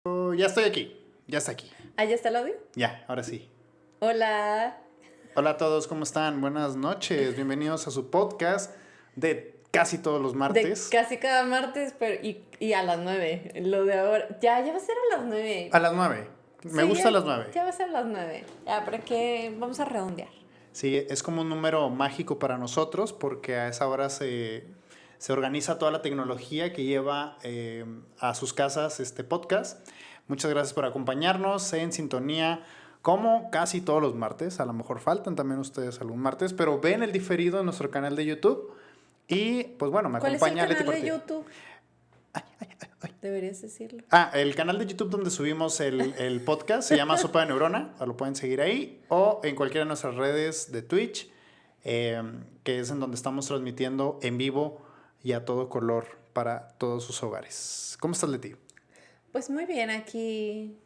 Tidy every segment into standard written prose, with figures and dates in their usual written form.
Ya estoy aquí, ya está aquí. ¿Ah, ya está el audio? Ya, ahora sí. Hola. Hola a todos, ¿cómo están? Buenas noches, bienvenidos a su podcast de casi todos los De martes. casi cada martes, pero y a las 9. Lo de ahora. Ya va a ser a las 9. A las 9. Me Sí, gusta ya, a las 9. ya va a ser a las 9. Ya, ¿para qué? Vamos a redondear. Sí, es como un número mágico para nosotros porque a esa hora se organiza toda la tecnología que lleva a sus casas este podcast. Muchas gracias por acompañarnos en sintonía como casi todos los martes. A lo mejor faltan también ustedes algún martes, pero ven el diferido en nuestro canal de YouTube. Y pues bueno, me ¿Cuál es el acompaña Leti canal de Portillo. YouTube? Deberías decirlo. El canal de YouTube donde subimos el podcast se llama Sopa de Neurona, o lo pueden seguir ahí, o en cualquiera de nuestras redes de Twitch, que es en donde estamos transmitiendo en vivo y a todo color para todos sus hogares. ¿Cómo estás, Leti? Pues muy bien, aquí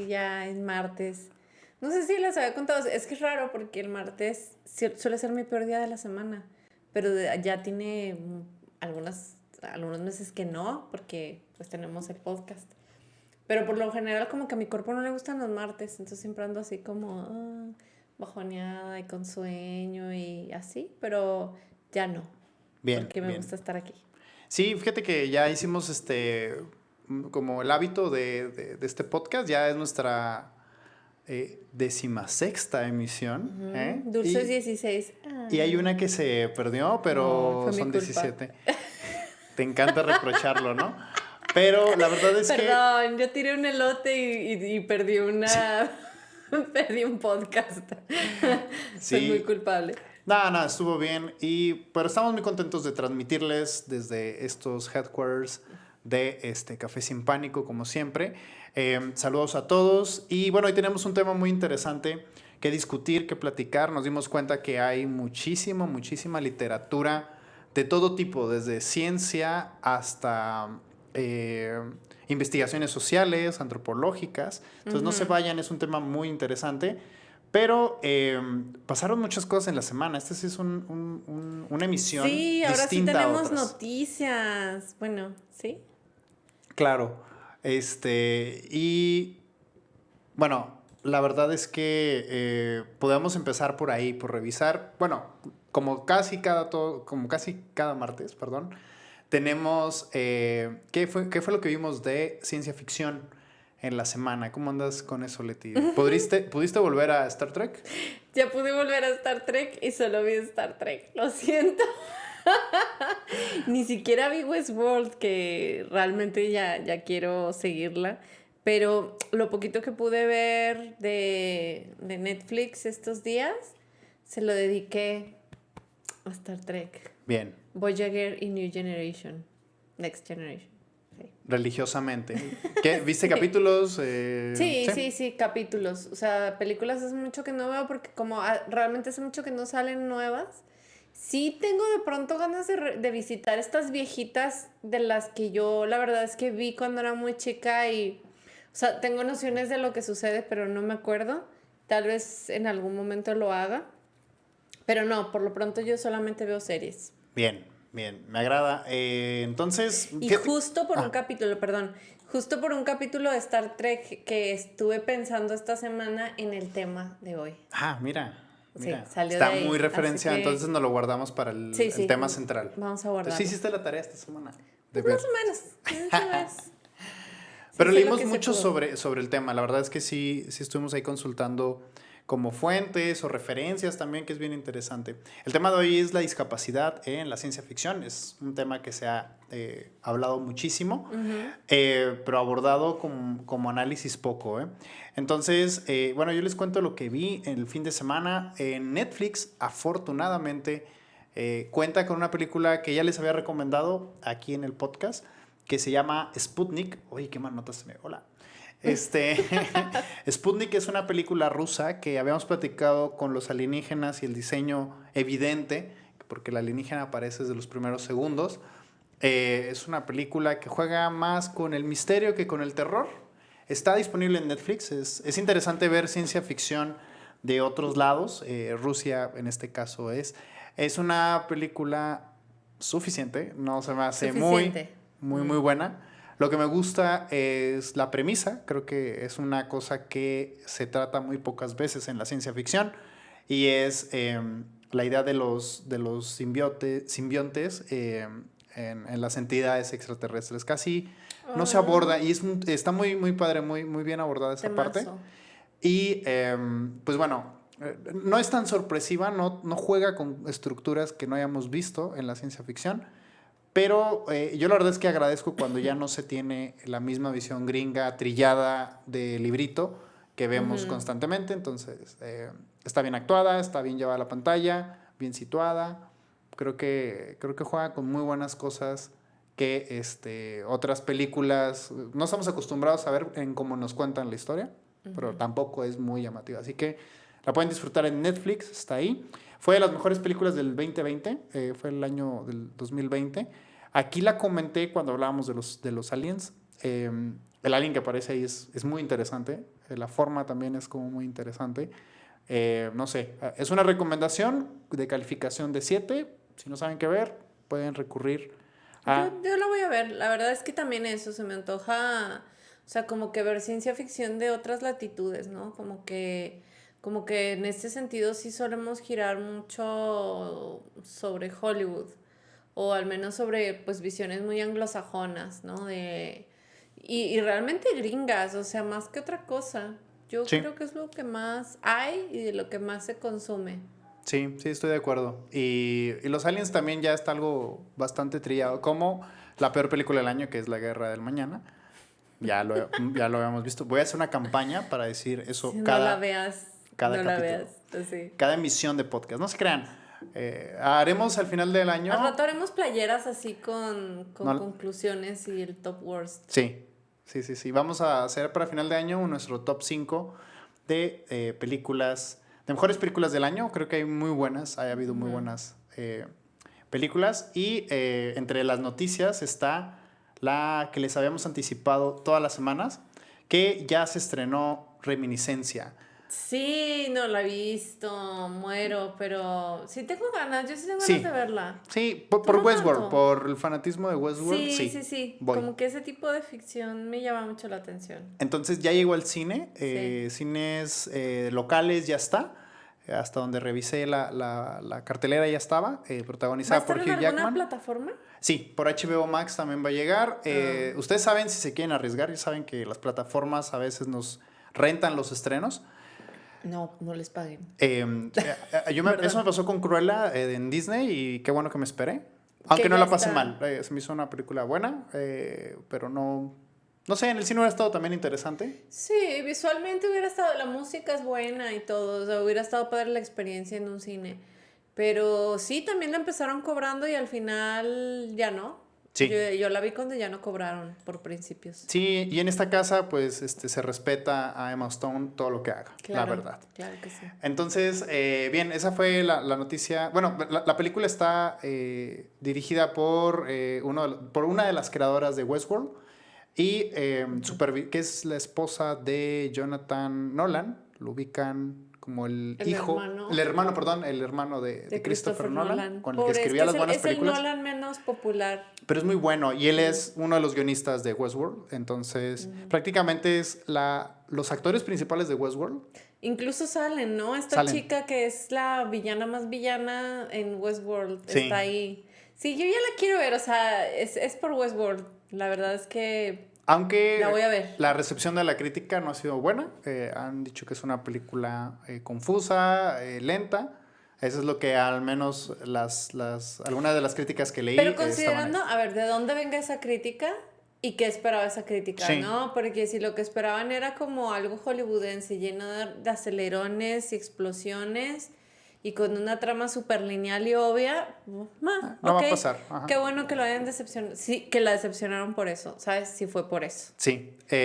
ya es martes. No sé si les había contado, es que es raro porque el martes suele ser mi peor día de la semana, pero ya tiene algunos meses que no, porque pues tenemos el podcast. Pero por lo general como que a mi cuerpo no le gustan los martes, entonces siempre ando así como bajoneada y con sueño y así, pero ya no, Bien, porque me bien. gusta estar aquí. Sí, fíjate que ya hicimos como el hábito de este podcast, ya es nuestra 16ª emisión. Dulces 16. Y hay una que se perdió, No, pero fue mi son culpa. 17. Te encanta reprocharlo, ¿no? Pero la verdad es Perdón, yo tiré un elote y perdí perdí un podcast. Soy muy sí. culpable. Nada, estuvo bien. Pero estamos muy contentos de transmitirles desde estos headquarters de Café Sin Pánico, como siempre. Saludos a todos. Y bueno, hoy tenemos un tema muy interesante que discutir, que platicar. Nos dimos cuenta que hay muchísima literatura de todo tipo, desde ciencia hasta investigaciones sociales, antropológicas. Entonces no se vayan, es un tema muy interesante. Pero pasaron muchas cosas en la semana. Esta sí es una emisión Sí, ahora sí distinta a tenemos otras. noticias. Bueno, ¿sí? Claro. Y bueno, la verdad es que podemos empezar por ahí, por revisar. Bueno, como casi cada martes, perdón, tenemos ¿qué fue lo que vimos de ciencia ficción en la semana? ¿Cómo andas con eso, Leti? ¿Pudiste volver a Star Trek? Ya pude volver a Star Trek y solo vi Star Trek. Lo siento. Ni siquiera vi Westworld, que realmente ya quiero seguirla. Pero lo poquito que pude ver de Netflix estos días, se lo dediqué a Star Trek. Bien. Voyager y New Generation. Next Generation. Sí. Religiosamente. ¿Qué? ¿Viste Sí. capítulos? Sí, capítulos. O sea, películas hace mucho que no veo porque como realmente hace mucho que no salen nuevas. Sí tengo de pronto ganas de visitar estas viejitas de las que yo la verdad es que vi cuando era muy chica y, o sea, tengo nociones de lo que sucede, pero no me acuerdo. Tal vez en algún momento lo haga. Pero no, por lo pronto yo solamente veo series. Bien, me agrada. Entonces, Y justo por un capítulo, perdón, justo por un capítulo de Star Trek que estuve pensando esta semana en el tema de hoy. Mira. Sí, salió Está de ahí, muy así referencia, que- entonces nos lo guardamos para el Sí, tema central. vamos a Entonces, guardarlo. sí hiciste la tarea esta semana de Pues ver. más o menos, más o menos. Sí, Pero sé lo leímos que se mucho pudo. sobre el tema. La verdad es que sí estuvimos ahí consultando como fuentes o referencias también, que es bien interesante. El tema de hoy es la discapacidad en la ciencia ficción. Es un tema que se ha hablado muchísimo, pero abordado como análisis poco. Entonces, bueno, yo les cuento lo que vi el fin de semana en Netflix. Afortunadamente, cuenta con una película que ya les había recomendado aquí en el podcast, que se llama Sputnik. Oye, qué mal notas me. Hola. Sputnik es una película rusa que habíamos platicado con los alienígenas y el diseño evidente, porque el alienígena aparece desde los primeros segundos. Es una película que juega más con el misterio que con el terror. Está disponible en Netflix. Es interesante ver ciencia ficción de otros lados. Rusia, en este caso, es una película suficiente. No se me hace muy Suficiente. buena. Lo que me gusta es la premisa, creo que es una cosa que se trata muy pocas veces en la ciencia ficción y es la idea de los simbiontes en las entidades extraterrestres. Casi no se aborda y está muy, muy padre, muy, muy bien abordada esa parte. Temazo. Y pues bueno, no es tan sorpresiva, no juega con estructuras que no hayamos visto en la ciencia ficción. Pero yo la verdad es que agradezco cuando ya no se tiene la misma visión gringa trillada de librito que vemos constantemente. Entonces, está bien actuada, está bien llevada a la pantalla, bien situada. Creo que juega con muy buenas cosas que otras películas no estamos acostumbrados a ver en cómo nos cuentan la historia, pero tampoco es muy llamativa. Así que la pueden disfrutar en Netflix, está ahí. Fue de las mejores películas del 2020, fue el año del 2020. Aquí la comenté cuando hablábamos de los aliens. El alien que aparece ahí es muy interesante. La forma también es como muy interesante. No sé, es una recomendación de calificación de 7. Si no saben qué ver, pueden recurrir a... Yo lo voy a ver. La verdad es que también eso se me antoja, o sea, como que ver ciencia ficción de otras latitudes, ¿no? Como que en este sentido sí solemos girar mucho sobre Hollywood, o al menos sobre pues visiones muy anglosajonas, ¿no? Y realmente gringas, o sea, más que otra cosa. Yo Sí. creo que es lo que más hay y de lo que más se consume. Sí, sí, estoy de acuerdo. Y los aliens también ya está algo bastante trillado, como la peor película del año, que es La Guerra del Mañana. Ya lo habíamos visto. Voy a hacer una campaña para decir eso Si no la cada veas, cada no la capítulo, veas, así. cada emisión de podcast. No se crean. Haremos al final del año... Al rato haremos playeras así con No, conclusiones y el top worst. sí, sí, sí, sí. Vamos a hacer para final de año nuestro top 5 de películas, de mejores películas del año. Creo que hay muy buenas, ha habido muy buenas películas. Y entre las noticias está la que les habíamos anticipado todas las semanas, que ya se estrenó Reminiscencia. Sí, no la he visto, muero, pero sí tengo ganas, yo sí tengo ganas Sí, de verla. sí, ¿Tú por no Westworld, tanto? por el fanatismo de Westworld, Sí, sí, sí, sí, voy. como que ese tipo de ficción me llama mucho la atención. Entonces ya llegó al cine, Sí. cines locales ya está, hasta donde revisé la cartelera ya estaba, ¿Va a protagonizada por estar en Hugh alguna Jackman. plataforma? Sí, por HBO Max también va a llegar. Ah, Ustedes saben si se quieren arriesgar, ya saben que las plataformas a veces nos rentan los estrenos. no, no les paguen. Eso me ¿Verdad? pasó con Cruella en Disney y qué bueno que me esperé. Aunque Que no ya la pasé está. mal, se me hizo una película buena, pero no sé, en el cine hubiera estado también interesante. Sí, visualmente hubiera estado, la música es buena y todo, o sea, hubiera estado padre la experiencia en un cine. Pero sí, también la empezaron cobrando y al final ya no. Sí. Yo la vi cuando ya no cobraron por principios. Sí, y en esta casa, pues, se respeta a Emma Stone todo lo que haga, la Claro, verdad. claro que sí. Entonces, bien, esa fue la noticia. Bueno, la película está dirigida por, por una de las creadoras de Westworld y que es la esposa de Jonathan Nolan. Lo ubican como el hermano, perdón, el hermano de Christopher Nolan, con el que Pobre, es escribía que las buenas es el películas. Nolan menos popular. Pero es muy bueno y él Sí. es uno de los guionistas de Westworld. Entonces, prácticamente es los actores principales de Westworld. Incluso salen, ¿no? Esta Salen. chica que es la villana más villana en Westworld Sí. está ahí. Sí, yo ya la quiero ver, o sea, es por Westworld. La verdad es que Aunque la voy a ver. la recepción de la crítica no ha sido buena. Han dicho que es una película confusa, lenta. Eso es lo que al menos algunas de las críticas que leí Pero estaban ahí. considerando, a ver, ¿de dónde venga esa crítica? ¿Y qué esperaba esa crítica, Sí. no? Porque si lo que esperaban era como algo hollywoodense, lleno de acelerones y explosiones y con una trama súper lineal y obvia, No ok. va a pasar. Ajá. Qué bueno que lo hayan decepcionado. Sí, que la decepcionaron por eso, ¿sabes? Sí fue por eso. Sí. Y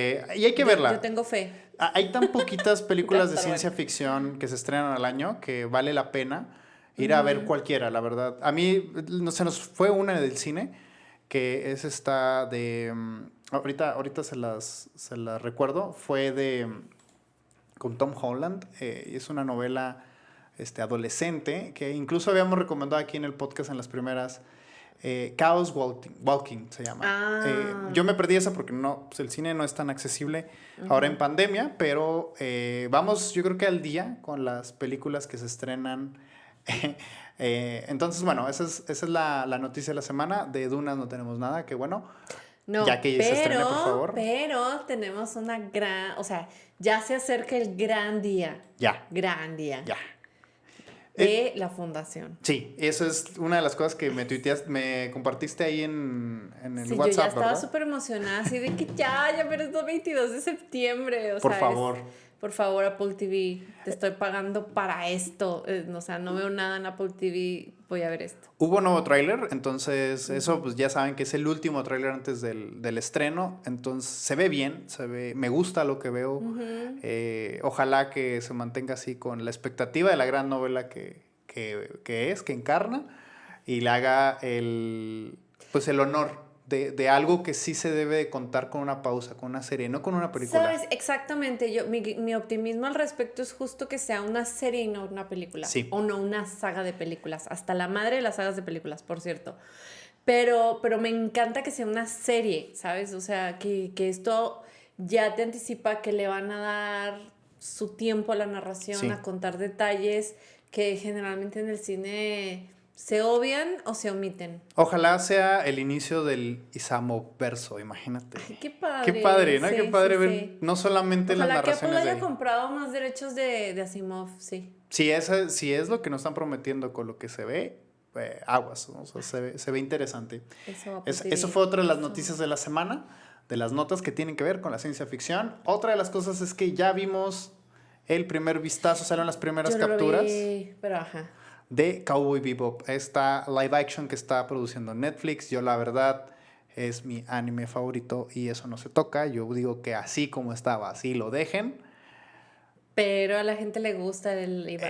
hay que verla. Yo tengo fe. Hay tan poquitas películas de Está ciencia bueno. ficción que se estrenan al año que vale la pena ir a ver cualquiera, la verdad. A mí se nos fue una del cine, que es esta de... ahorita se las recuerdo. Fue con Tom Holland. Y es una novela adolescente que incluso habíamos recomendado aquí en el podcast en las primeras Chaos Walking se llama. Yo me perdí esa porque no, pues el cine no es tan accesible ahora en pandemia, pero vamos, yo creo que al día con las películas que se estrenan. Entonces, bueno, esa es la noticia de la semana. De Duna no tenemos nada, que bueno. No, ya que se estrene, por favor. Pero tenemos una gran, o sea, ya se acerca el gran día. Ya. Gran día. Ya. De la fundación. Sí, eso es una de las cosas que me compartiste ahí en el sí, WhatsApp, yo ya estaba ¿verdad? súper emocionada, así de que ya pero es el 22 de septiembre. O por sea, favor. Por favor, Apple TV, te estoy pagando para esto. O sea, no veo nada en Apple TV, voy a ver esto. Hubo nuevo tráiler, entonces eso pues ya saben que es el último tráiler antes del estreno, entonces se ve bien, me gusta lo que veo. Ojalá que se mantenga así con la expectativa de la gran novela que encarna, y le haga el honor de algo que sí se debe de contar con una pausa, con una serie, no con una película. ¿Sabes? Exactamente. Mi optimismo al respecto es justo que sea una serie y no una película. Sí. O no una saga de películas. Hasta la madre de las sagas de películas, por cierto. Pero me encanta que sea una serie, ¿sabes? O sea, que esto ya te anticipa que le van a dar su tiempo a la narración, sí. a contar detalles que generalmente en el cine se obvian o se omiten. Ojalá sea el inicio del Isamoverso, imagínate. Ay, qué padre. Qué padre, ¿no? Sí, qué padre sí, ver sí. no solamente Ojalá las narraciones que Apple haya de... comprado más derechos de Asimov, sí. Si es lo que nos están prometiendo con lo que se ve, aguas, ¿no? O sea, se ve interesante. Eso fue otra de las noticias de la semana, de las notas que tienen que ver con la ciencia ficción. Otra de las cosas es que ya vimos el primer vistazo, salieron las primeras capturas. Pero ajá. De Cowboy Bebop, esta live action que está produciendo Netflix. Yo la verdad es mi anime favorito y eso no se toca. Yo digo que así como estaba, así lo dejen. Pero a la gente le gusta el live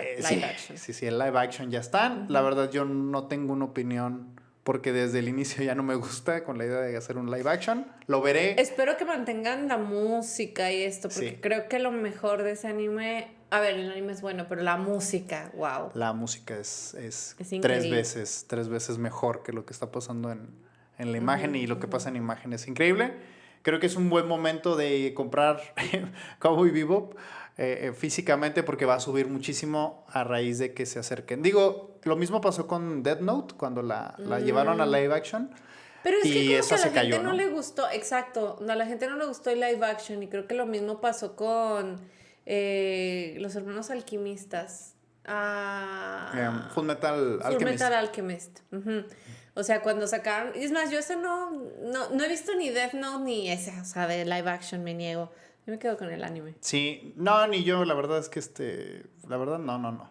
action. Sí, el live action ya están. La verdad yo no tengo una opinión porque desde el inicio ya no me gusta con la idea de hacer un live action. Lo veré. Espero que mantengan la música y esto, porque creo que lo mejor de ese anime... A ver, el anime es bueno, pero la música, wow. La música es tres veces mejor que lo que está pasando en la imagen, y lo que pasa en imagen es increíble. Creo que es un buen momento de comprar Cowboy Bebop físicamente, porque va a subir muchísimo a raíz de que se acerquen. Digo, lo mismo pasó con Death Note cuando la llevaron a live action. Pero es que como que a la gente ¿no? no le gustó, exacto, a la gente no le gustó el live action, y creo que lo mismo pasó con los hermanos alquimistas. Fullmetal Alchemist. Fullmetal Alchemist. O sea, cuando sacaron... Es más, yo ese no he visto ni Death Note ni ese, o sea, de live action, me niego. Yo me quedo con el anime. Sí, no, ni yo, la verdad es que la verdad no.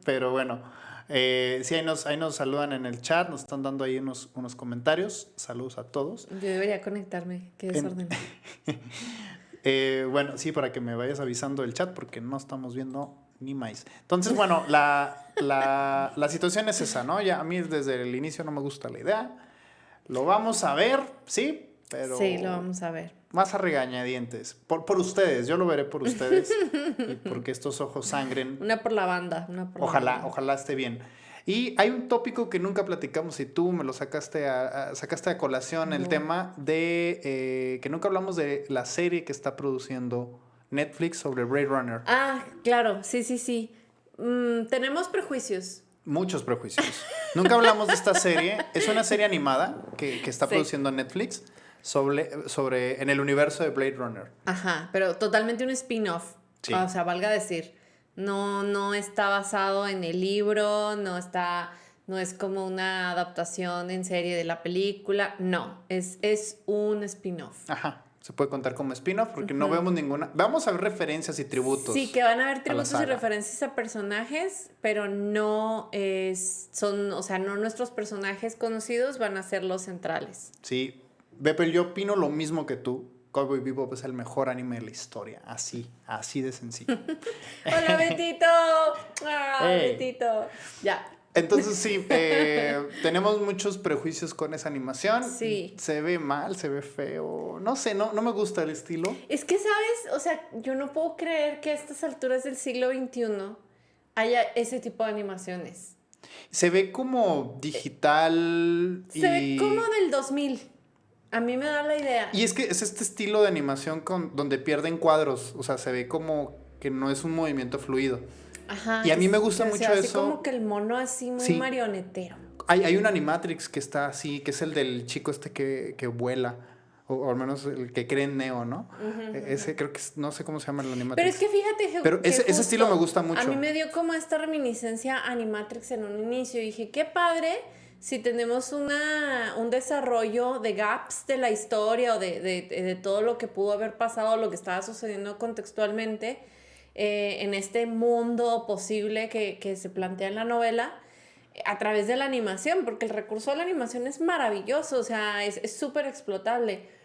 Pero bueno, sí, ahí nos saludan en el chat, nos están dando ahí unos comentarios. Saludos a todos. Yo debería conectarme, qué desorden. Bueno, sí, para que me vayas avisando el chat, porque no estamos viendo ni más. Entonces, bueno, la situación es esa, ¿no? Ya a mí desde el inicio no me gusta la idea. Lo vamos a ver, sí, pero... Sí, lo vamos a ver. Más a regañadientes. Por ustedes, yo lo veré por ustedes. Y porque estos ojos sangren. Una por la banda. Ojalá esté bien. Y hay un tópico que nunca platicamos y tú me lo sacaste a colación, el tema de que nunca hablamos de la serie que está produciendo Netflix sobre Blade Runner. Ah, claro, sí. Tenemos prejuicios. Muchos prejuicios. Nunca hablamos de esta serie. Es una serie animada que está produciendo Netflix sobre en el universo de Blade Runner. Ajá, pero totalmente un spin-off. Sí. O sea, valga decir. No está basado en el libro, no es como una adaptación en serie de la película, no, es un spin-off. Ajá, se puede contar como spin-off porque no vemos ninguna, vamos a ver referencias y tributos. Sí, que van a haber tributos y referencias a personajes, pero no nuestros personajes conocidos van a ser los centrales. Sí, Beppe, yo opino lo mismo que tú. Cowboy Bebop es el mejor anime de la historia. Así de sencillo. ¡Hola, Betito! Hey. Betito. Ya. Entonces sí, tenemos muchos prejuicios con esa animación. Sí. Se ve mal, se ve feo. No sé, no me gusta el estilo. Es que, ¿sabes? O sea, yo no puedo creer que a estas alturas del siglo XXI haya ese tipo de animaciones. Se ve como digital Se ve como del 2000. A mí me da la idea. Y es que es este estilo de animación donde pierden cuadros. O sea, se ve como que no es un movimiento fluido. Ajá. Y a mí me gusta que mucho se hace eso. como que el mono así muy Sí. marionetero. Hay un Animatrix que está así, que es el del chico este que vuela. O al menos el que cree en Neo, ¿no? Ese creo que no sé cómo se llama el Animatrix. Pero es que fíjate Pero que ese justo estilo me gusta mucho. A mí me dio como esta reminiscencia a Animatrix en un inicio. Y dije, qué padre si tenemos un desarrollo de gaps de la historia o de todo lo que pudo haber pasado, lo que estaba sucediendo contextualmente en este mundo posible que se plantea en la novela a través de la animación, porque el recurso de la animación es maravilloso, o sea, es súper explotable.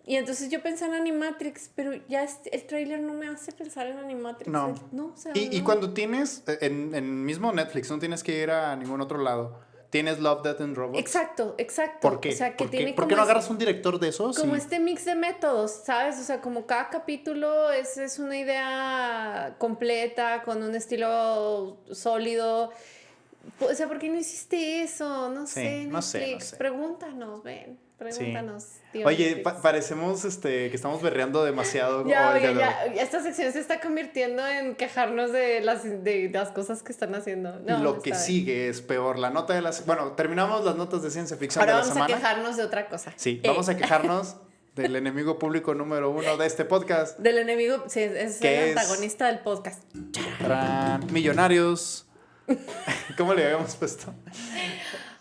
Y entonces yo pensé en Animatrix, pero ya el tráiler no me hace pensar en Animatrix. No. No, o sea, Y no. cuando tienes, en mismo Netflix, no tienes que ir a ningún otro lado. Tienes Love, Death and Robots. Exacto. ¿Por qué? O sea, que ¿Por qué? tiene ¿Por qué como no agarras un director de esos? como este mix de métodos, ¿sabes? O sea, como cada capítulo es una idea completa, con un estilo sólido. O sea, ¿por qué no hiciste eso? No Sí, sé, no sé, Netflix. no sé. Pregúntanos, ven. Pregúntanos, tío Oye, Netflix. parecemos que estamos berreando demasiado. Ya, el día oye, de hoy. ya, esta sección se está convirtiendo en quejarnos de las cosas que están haciendo. No, Y lo que está bien. sigue es peor. La nota de las... Bueno, terminamos las notas de ciencia ficción Ahora de la vamos semana. a quejarnos de otra cosa. Sí, vamos a quejarnos del enemigo público número 1 de este podcast. Del enemigo, sí, es ¿Qué el es? antagonista del podcast. Millonarios. ¿Cómo le habíamos puesto?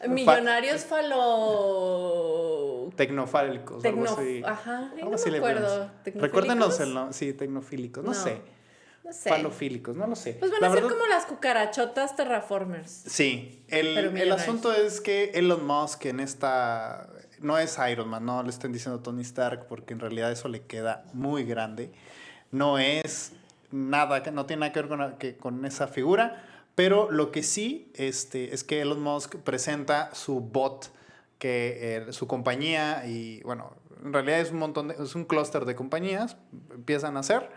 Millonarios falo... Tecnofálicos. Algo así. Ajá, ay, Algo no así me le acuerdo. ponemos. Recuérdenos ¿Tecnofílicos? el nombre. Sí, tecnofílicos. No sé. No sé. Falofílicos, no lo sé. Pues van La a ser verdad- como las cucarachotas terraformers. Sí, Pero el millonarios. asunto es que Elon Musk en esta... No es Iron Man, no le estén diciendo Tony Stark porque en realidad eso le queda muy grande. No es nada, no tiene nada que ver con esa figura, pero lo que sí es que Elon Musk presenta su bot, su compañía y bueno, en realidad es es un clúster de compañías, empiezan a hacer.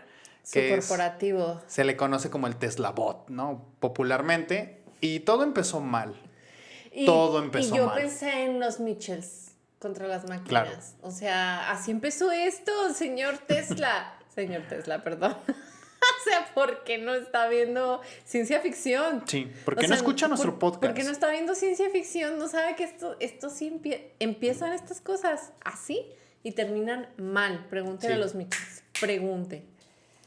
Su Que corporativo. se le conoce como el Tesla Bot, ¿no? Popularmente. Y todo empezó mal. Todo empezó Y yo mal. pensé en los Mitchells contra las máquinas. Claro. O sea, así empezó esto, señor Tesla. Señor Tesla, perdón. O sea, ¿por qué no está viendo ciencia ficción? Sí, porque O no sea, escucha nuestro podcast. Porque no está viendo ciencia ficción, no sabe que esto sí empiezan estas cosas así y terminan mal. Pregúntele Sí. a los Mitchells. Pregunte.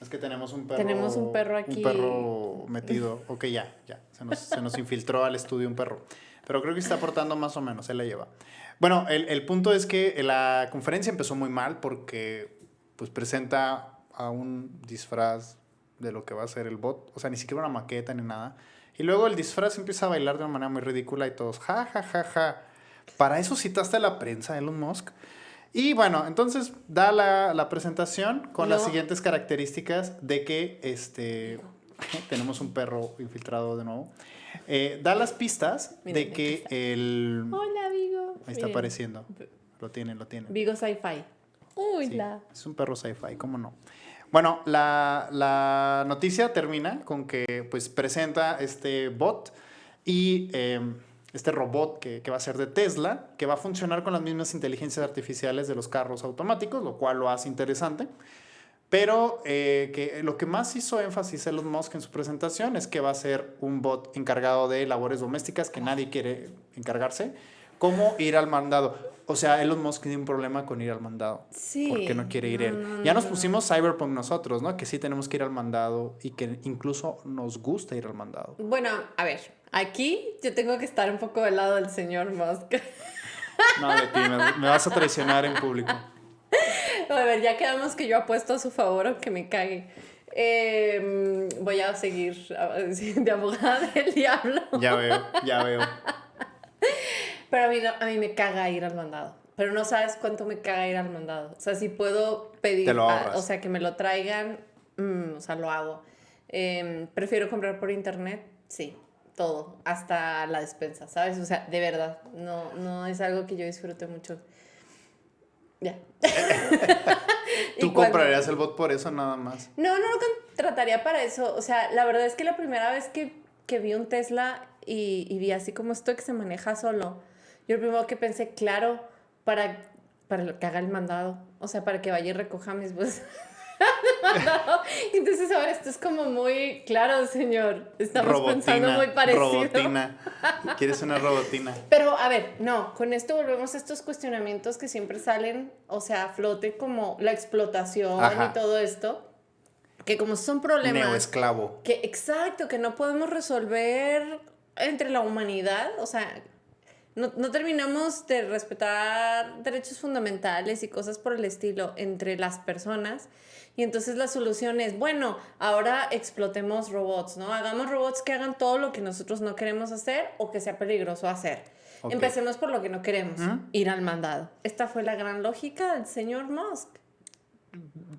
Es que tenemos un perro. Tenemos un perro aquí. Un perro metido. Ok, ya. Se nos infiltró al estudio un perro. Pero creo que está portando más o menos, él la lleva. Bueno, el punto es que la conferencia empezó muy mal porque pues presenta a un disfraz de lo que va a ser el bot. O sea, ni siquiera una maqueta ni nada. Y luego el disfraz empieza a bailar de una manera muy ridícula y todos, ja, ja, ja, ja. Para eso citaste a la prensa, Elon Musk. Y bueno, entonces da la presentación con las siguientes características de que tenemos un perro infiltrado de nuevo. Da las pistas de que el... Hola, Vigo. Ahí está Miren. apareciendo. Lo tiene. Vigo Sci-Fi. Uy, Sí, es un perro sci-fi, ¿cómo no? Bueno, la noticia termina con que pues presenta este bot y este robot que va a ser de Tesla, que va a funcionar con las mismas inteligencias artificiales de los carros automáticos, lo cual lo hace interesante. Pero que lo que más hizo énfasis Elon Musk en su presentación es que va a ser un bot encargado de labores domésticas que nadie quiere encargarse, como ir al mandado. O sea, Elon Musk tiene un problema con ir al mandado. Sí. Porque no quiere ir él. Ya nos pusimos Cyberpunk nosotros, ¿no? Que sí tenemos que ir al mandado y que incluso nos gusta ir al mandado. Bueno, a ver, aquí yo tengo que estar un poco del lado del señor Musk. No, Betty, me vas a traicionar en público. A ver, ya quedamos que yo apuesto a su favor aunque me cague. Voy a seguir de abogada del diablo. Ya veo. Pero a mí me caga ir al mandado. Pero no sabes cuánto me caga ir al mandado. O sea, si puedo pedir, Te lo ahorras. o sea, que me lo traigan, o sea, lo hago. Prefiero comprar por internet, sí, todo, hasta la despensa, ¿sabes? O sea, de verdad, no es algo que yo disfrute mucho. Ya. ¿Tú comprarías el bot por eso nada más? No lo contrataría para eso. O sea, la verdad es que la primera vez que vi un Tesla y vi así como esto que se maneja solo. Yo lo primero que pensé, claro, para lo que haga el mandado. O sea, para que vaya y recoja mis bolsas. mandado. Entonces ahora esto es como muy claro, señor. Estamos pensando muy parecido. Robotina. ¿Quieres una robotina? Pero a ver, no, con esto volvemos a estos cuestionamientos que siempre salen, o sea, a flote como la explotación Ajá. y todo esto, que como son problemas Neoesclavo. que exacto, que no podemos resolver entre la humanidad, o sea, no terminamos de respetar derechos fundamentales y cosas por el estilo entre las personas. Y entonces la solución es, bueno, ahora explotemos robots, ¿no? Hagamos robots que hagan todo lo que nosotros no queremos hacer o que sea peligroso hacer. Ok. Empecemos por lo que no queremos, ir al mandado. Esta fue la gran lógica del señor Musk.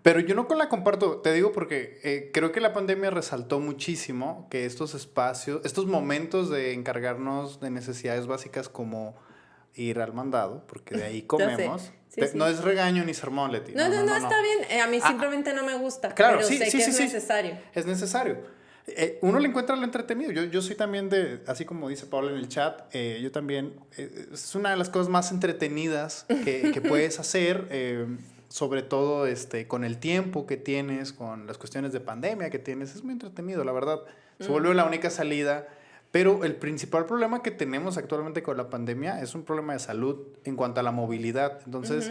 Pero yo no la comparto, te digo porque creo que la pandemia resaltó muchísimo que estos espacios, estos momentos de encargarnos de necesidades básicas como ir al mandado, porque de ahí comemos. Sí, sí. No es regaño ni sermón, Leti. No, está bien. A mí simplemente no me gusta, claro, pero sí, sé sí, que sí, es sí. necesario. Es necesario. Uno le encuentra lo entretenido. Yo soy también así como dice Paula en el chat, yo también, es una de las cosas más entretenidas que puedes hacer, sobre todo con el tiempo que tienes, con las cuestiones de pandemia que tienes. Es muy entretenido, la verdad. Se vuelve la única salida. Pero el principal problema que tenemos actualmente con la pandemia es un problema de salud en cuanto a la movilidad. Entonces,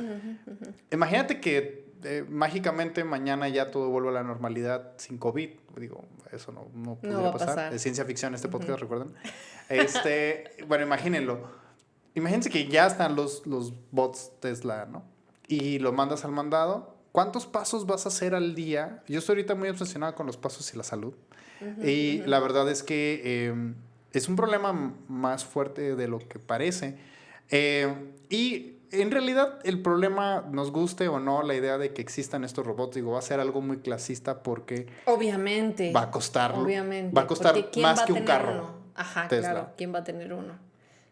imagínate que mágicamente mañana ya todo vuelve a la normalidad sin COVID. Digo, eso no podría pasar. Es ciencia ficción este podcast, recuerden. Bueno, imagínenlo. Imagínense que ya están los bots Tesla, ¿no? Y lo mandas al mandado. ¿Cuántos pasos vas a hacer al día? Yo estoy ahorita muy obsesionado con los pasos y la salud. Y la verdad es que es un problema más fuerte de lo que parece. Y en realidad el problema, nos guste o no la idea de que existan estos robots, digo, va a ser algo muy clasista porque obviamente va a costar porque más que un carro. Uno? Ajá, Tesla. claro, ¿quién va a tener uno?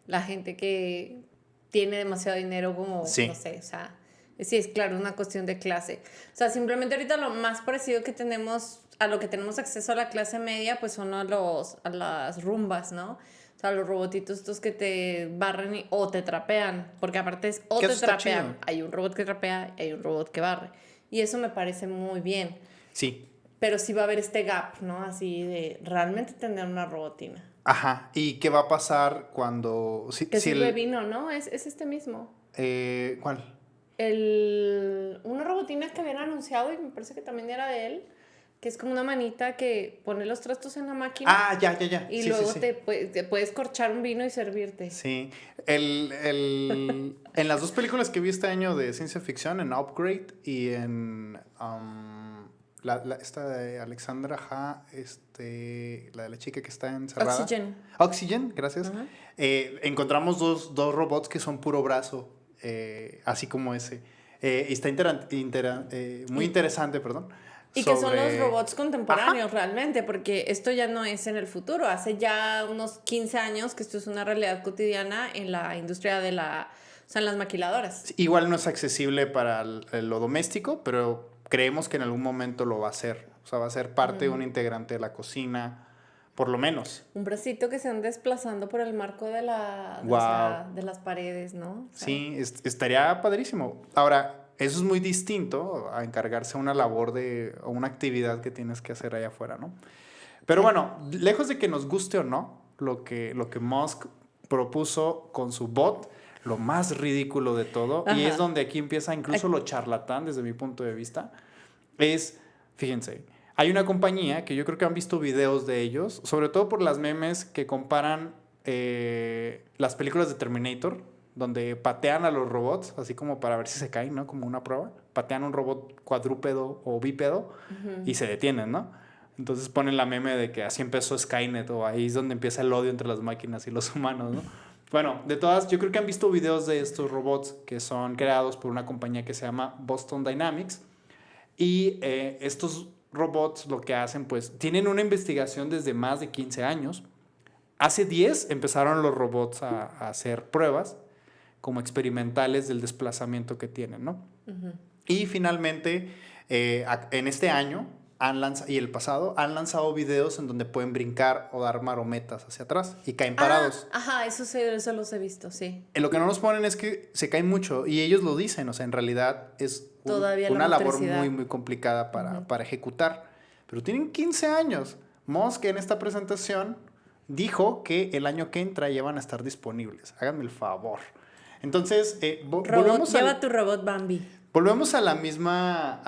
La gente que tiene demasiado dinero como, Sí. no sé, o sea, sí, es claro, una cuestión de clase. O sea, simplemente ahorita lo más parecido que tenemos, a lo que tenemos acceso a la clase media, pues son a las rumbas, ¿no? O sea, los robotitos estos que te barren o te trapean, porque aparte es o Que te eso está trapean. chido. Hay un robot que trapea y hay un robot que barre. Y eso me parece muy bien. Sí. Pero sí va a haber este gap, ¿no? Así de realmente tener una robotina. Ajá. ¿Y qué va a pasar cuando... Que sirve vino, ¿no? Es este mismo. ¿Cuál? Una robotina que habían anunciado y me parece que también era de él, que es como una manita que pone los trastos en la máquina. Ah, ya. Y sí, luego sí. te puedes corchar un vino y servirte. Sí. En las dos películas que vi este año de ciencia ficción, en Upgrade y en esta de Alexandra Ha, la de la chica que está encerrada. Oxygen, gracias. Uh-huh. Encontramos dos robots que son puro brazo, así como ese. Y está muy interesante, perdón. Y que son los robots contemporáneos. Ajá. Realmente, porque esto ya no es en el futuro. Hace ya unos 15 años que esto es una realidad cotidiana en la industria en las maquiladoras. Igual no es accesible para lo doméstico, pero creemos que en algún momento lo va a hacer. O sea, va a ser parte de un integrante de la cocina, por lo menos. Un bracito que se anda desplazando por el marco de las paredes, ¿no? O sea, sí, estaría padrísimo. Ahora, eso es muy distinto a encargarse de una labor o una actividad que tienes que hacer allá afuera, ¿no? Pero bueno, lejos de que nos guste o no, lo que Musk propuso con su bot, lo más ridículo de todo, y es donde aquí empieza incluso lo charlatán desde mi punto de vista, fíjense, hay una compañía que yo creo que han visto videos de ellos, sobre todo por las memes que comparan las películas de Terminator, donde patean a los robots, así como para ver si se caen, ¿no? Como una prueba. Patean un robot cuadrúpedo o bípedo y se detienen, ¿no? Entonces ponen la meme de que así empezó Skynet, o ahí es donde empieza el odio entre las máquinas y los humanos, ¿no? Bueno, yo creo que han visto videos de estos robots que son creados por una compañía que se llama Boston Dynamics. Y estos robots lo que hacen, pues, tienen una investigación desde más de 15 años. Hace 10 empezaron los robots a hacer pruebas como experimentales del desplazamiento que tienen, ¿no? Uh-huh. Y finalmente, en este año, y el pasado han lanzado videos en donde pueden brincar o dar marometas hacia atrás y caen parados. Ajá, eso los he visto, sí. Lo que no nos ponen es que se caen mucho y ellos lo dicen, o sea, en realidad es Todavía la una labor motricidad. muy, muy complicada para ejecutar. Pero tienen 15 años. Musk en esta presentación dijo que el año que entra ya van a estar disponibles. Háganme el favor. Entonces, Lleva tu robot Bambi. volvemos a la misma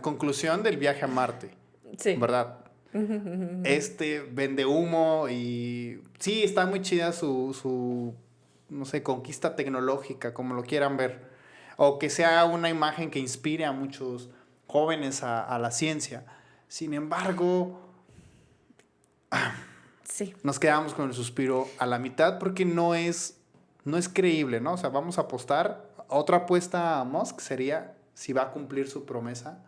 conclusión del viaje a Marte. Sí. ¿Verdad? Vende humo y sí, está muy chida su, no sé, conquista tecnológica, como lo quieran ver. O que sea una imagen que inspire a muchos jóvenes a la ciencia. Sin embargo, sí. nos quedamos con el suspiro a la mitad porque no es creíble, ¿no? O sea, vamos a apostar. Otra apuesta a Musk sería si va a cumplir su promesa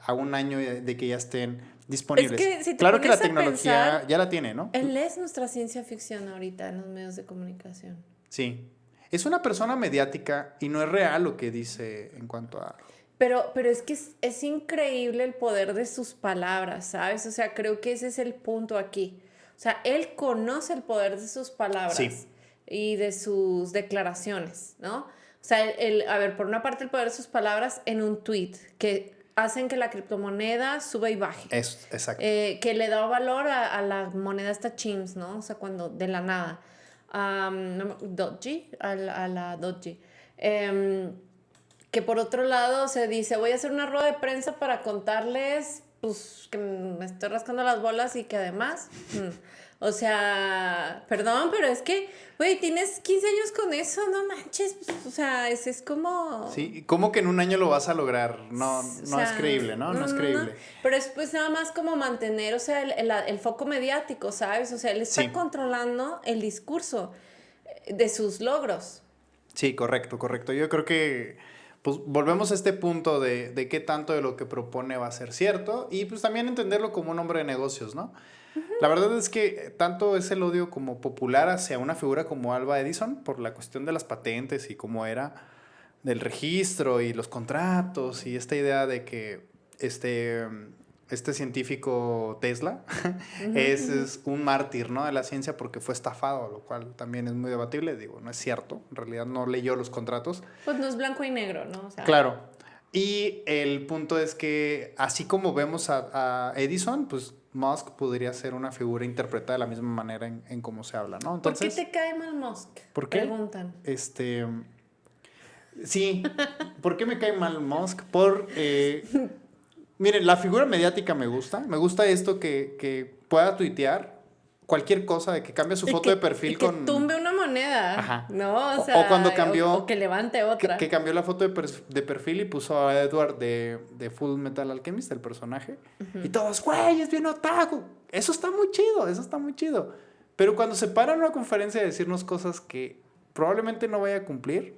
a un año de que ya estén disponibles. Es que si te claro que la pones a tecnología pensar, ya la tiene, ¿no? Él es nuestra ciencia ficción ahorita en los medios de comunicación. Sí. Es una persona mediática y no es real lo que dice en cuanto a... Pero es que es increíble el poder de sus palabras, ¿sabes? O sea, creo que ese es el punto aquí. O sea, él conoce el poder de sus palabras y de sus declaraciones, ¿no? O sea, a ver, por una parte el poder de sus palabras en un tweet que hacen que la criptomoneda suba y baje. Exacto. Que le da valor a la moneda esta Chims, ¿no? O sea, cuando de la nada. Doji, a la Doji. Que por otro lado se dice, voy a hacer una rueda de prensa para contarles, pues, que me estoy rascando las bolas y que además, o sea, perdón, pero es que, güey, tienes 15 años con eso, no manches, pues, o sea, es como... Sí, ¿cómo que en un año lo vas a lograr? No es creíble, ¿no? No es creíble. Pero es pues nada más como mantener, o sea, el foco mediático, ¿sabes? O sea, él está controlando el discurso de sus logros. Sí, correcto. Yo creo que pues volvemos a este punto de qué tanto de lo que propone va a ser cierto y pues también entenderlo como un hombre de negocios, ¿no? La verdad es que tanto es el odio como popular hacia una figura como Alva Edison por la cuestión de las patentes y cómo era del registro y los contratos y esta idea de que este científico Tesla es un mártir, ¿no? De la ciencia porque fue estafado, lo cual también es muy debatible. Digo, no es cierto. En realidad no leyó los contratos. Pues no es blanco y negro, ¿no? O sea, claro. Y el punto es que así como vemos a Edison, pues Musk podría ser una figura interpretada de la misma manera en cómo se habla, ¿no? Entonces, ¿por qué te cae mal Musk? ¿Por qué? Preguntan. Sí, ¿por qué me cae mal Musk? Miren, la figura mediática me gusta. Me gusta esto que pueda tuitear cualquier cosa, de que cambie su foto de perfil y que tumbe una moneda. Ajá. ¿No? O sea, o cuando cambió... O que levante otra. Que cambió la foto de perfil y puso a Edward de Full Metal Alchemist, el personaje. Y todos, güey, es bien otaku. Eso está muy chido. Pero cuando se para en una conferencia a decirnos cosas que probablemente no vaya a cumplir,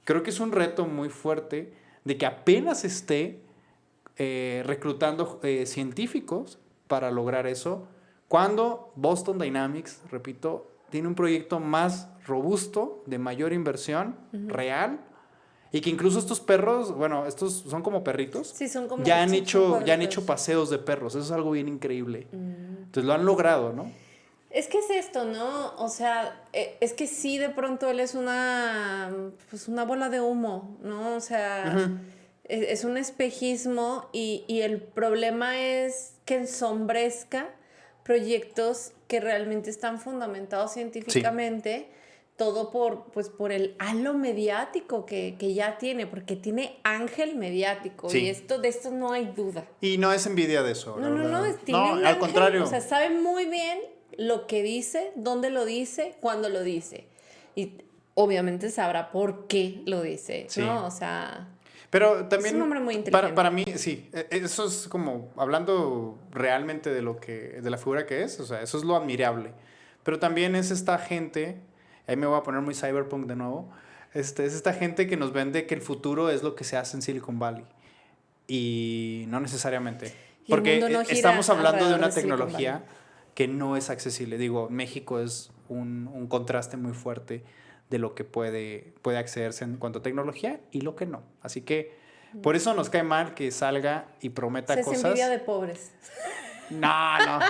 creo que es un reto muy fuerte de que apenas esté reclutando científicos para lograr eso, cuando Boston Dynamics, repito, tiene un proyecto más robusto, de mayor inversión real, y que incluso estos perros, bueno, estos son como perritos, sí, son como ya han hecho paseos de perros. Eso es algo bien increíble. Entonces lo han logrado, ¿no? Es que es esto, ¿no? O sea, es que sí, de pronto él es una bola de humo, ¿no? O sea, es un espejismo y el problema es que ensombrezca proyectos que realmente están fundamentados científicamente, todo por el halo mediático que ya tiene, porque tiene ángel mediático, y de esto no hay duda. Y no es envidia de eso. No, tiene un ángel, al contrario. O sea, sabe muy bien lo que dice, dónde lo dice, cuándo lo dice. Y obviamente sabrá por qué lo dice, ¿no? O sea... Pero también, es un hombre muy inteligente. Para mí, sí, eso es como, hablando realmente de la figura que es, o sea, eso es lo admirable. Pero también es esta gente, ahí me voy a poner muy cyberpunk de nuevo, es esta gente que nos vende que el futuro es lo que se hace en Silicon Valley. Y no necesariamente. Porque estamos hablando de una tecnología que no es accesible. Digo, México es un contraste muy fuerte de lo que puede accederse en cuanto a tecnología y lo que no. Así que Por eso nos cae mal que salga y prometa Se es cosas. envidia de pobres. No, no.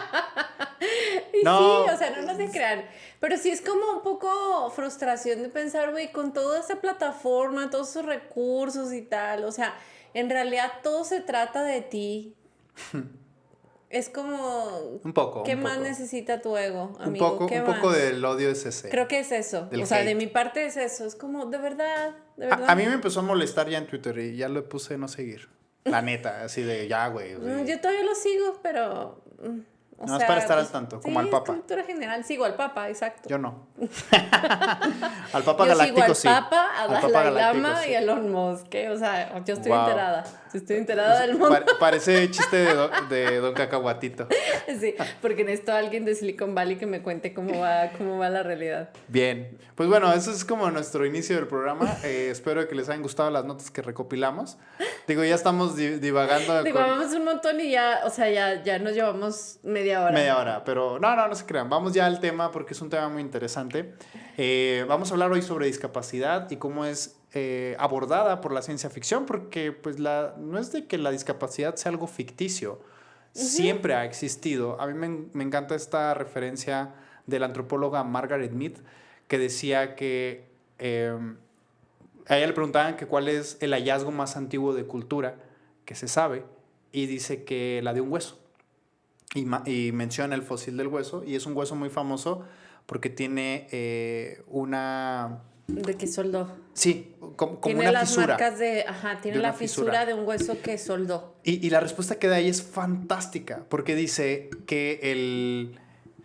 Y No. sí, o sea, no se crean. Pero sí es como un poco frustración de pensar, güey, con toda esa plataforma, todos esos recursos y tal. O sea, en realidad todo se trata de ti. Es como, Un poco. ¿qué un más poco. necesita tu ego, amigo? ¿Qué Un poco más? del odio es ese. Creo que es eso. Del O sea, de hate. mi parte es eso. Es como, de verdad, de verdad. A mí me empezó a molestar ya en Twitter y ya le puse no seguir. La neta, así de ya, güey. o sea, Yo todavía lo sigo, pero... o Nada más para estar al tanto, como al sí, Papa. es cultura general. Sigo al Papa, exacto. Yo no. Al Papa Yo Galáctico sigo al sí. Papa, a Al Dalai Papa Galáctico Lama sí. y a Elon Musk, ¿eh? O sea, yo estoy Wow. enterada. Yo estoy enterada del mundo. Parece chiste de Don Cacahuatito. Sí, porque necesito a alguien de Silicon Valley que me cuente cómo va la realidad. Bien, pues bueno, eso es como nuestro inicio del programa. Espero que les hayan gustado las notas que recopilamos. Digo, ya estamos divagando. Digo, vamos un montón y ya, o sea, ya nos llevamos media hora. Media hora, pero no se crean. Vamos ya al tema porque es un tema muy interesante. Vamos a hablar hoy sobre discapacidad y cómo es abordada por la ciencia ficción, porque pues no es de que la discapacidad sea algo ficticio. Siempre ha existido. A mí me encanta esta referencia de la antropóloga Margaret Mead, que decía que a ella le preguntaban que cuál es el hallazgo más antiguo de cultura que se sabe, y dice que la de un hueso. Y menciona el fósil del hueso, y es un hueso muy famoso porque tiene una... ¿De qué soldó? Sí, como Tiene una las fisura. marcas tiene de la una fisura de un hueso que soldó. Y la respuesta que da ahí es fantástica, porque dice que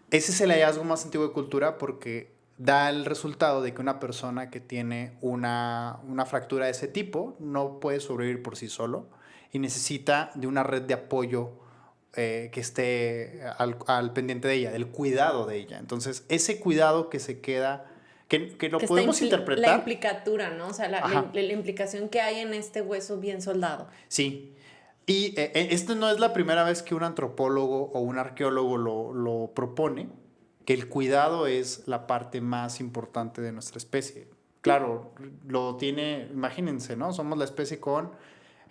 ese es el hallazgo más antiguo de cultura porque da el resultado de que una persona que tiene una fractura de ese tipo no puede sobrevivir por sí solo y necesita de una red de apoyo que esté al pendiente de ella, del cuidado de ella. Entonces, ese cuidado que se queda, que lo Que podemos la interpretar. implicatura, ¿no? O sea, la implicación que hay en este hueso bien soldado. Sí. Y esto no es la primera vez que un antropólogo o un arqueólogo lo propone, que el cuidado es la parte más importante de nuestra especie. Claro, lo tiene, imagínense, ¿no? Somos la especie con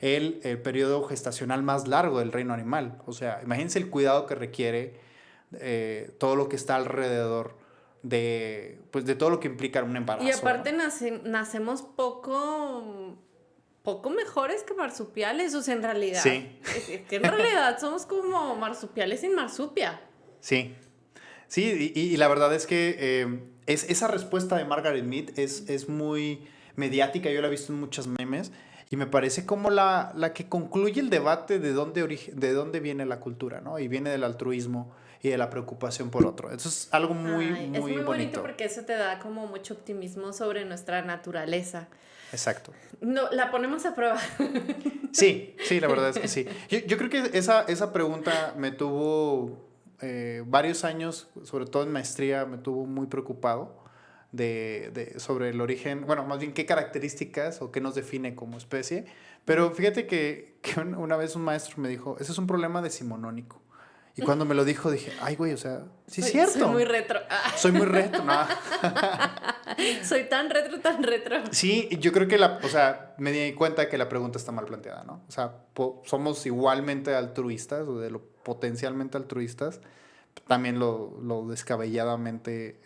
el periodo gestacional más largo del reino animal. O sea, imagínense el cuidado que requiere todo lo que está alrededor de todo lo que implica un embarazo. Y aparte ¿no? nacemos poco mejores que marsupiales, o sea, en realidad. Sí. Es que en realidad somos como marsupiales sin marsupia. Sí. Sí, y la verdad es que esa respuesta de Margaret Mead es muy mediática. Yo la he visto en muchos memes y me parece como la que concluye el debate de dónde viene la cultura, ¿no? Y viene del altruismo y de la preocupación por otro. Eso es algo muy Es muy bonito bonito. porque eso te da como mucho optimismo sobre nuestra naturaleza. Exacto. No, la ponemos a prueba. Sí, la verdad es que sí. Yo creo que esa pregunta me tuvo varios años, sobre todo en maestría, me tuvo muy preocupado sobre el origen, bueno, más bien qué características o qué nos define como especie. Pero fíjate que una vez un maestro me dijo, ese es un problema decimonónico. Y cuando me lo dijo dije, ay, güey, o sea, sí es cierto. Soy muy retro. Soy muy retro, ¿no? Soy tan retro. Sí, yo creo que me di cuenta que la pregunta está mal planteada, ¿no? O sea, somos igualmente altruistas, o de lo potencialmente altruistas, también lo descabelladamente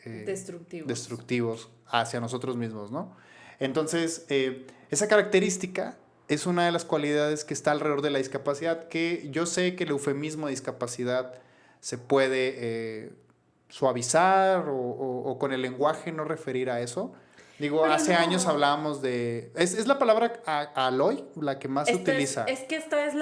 destructivos hacia nosotros mismos, ¿no? Entonces, esa característica es una de las cualidades que está alrededor de la discapacidad, que yo sé que el eufemismo de discapacidad se puede suavizar o con el lenguaje no referir a eso. Digo, pero hace no. años hablábamos de... Es la palabra aloy la que más se utiliza. Es que esta es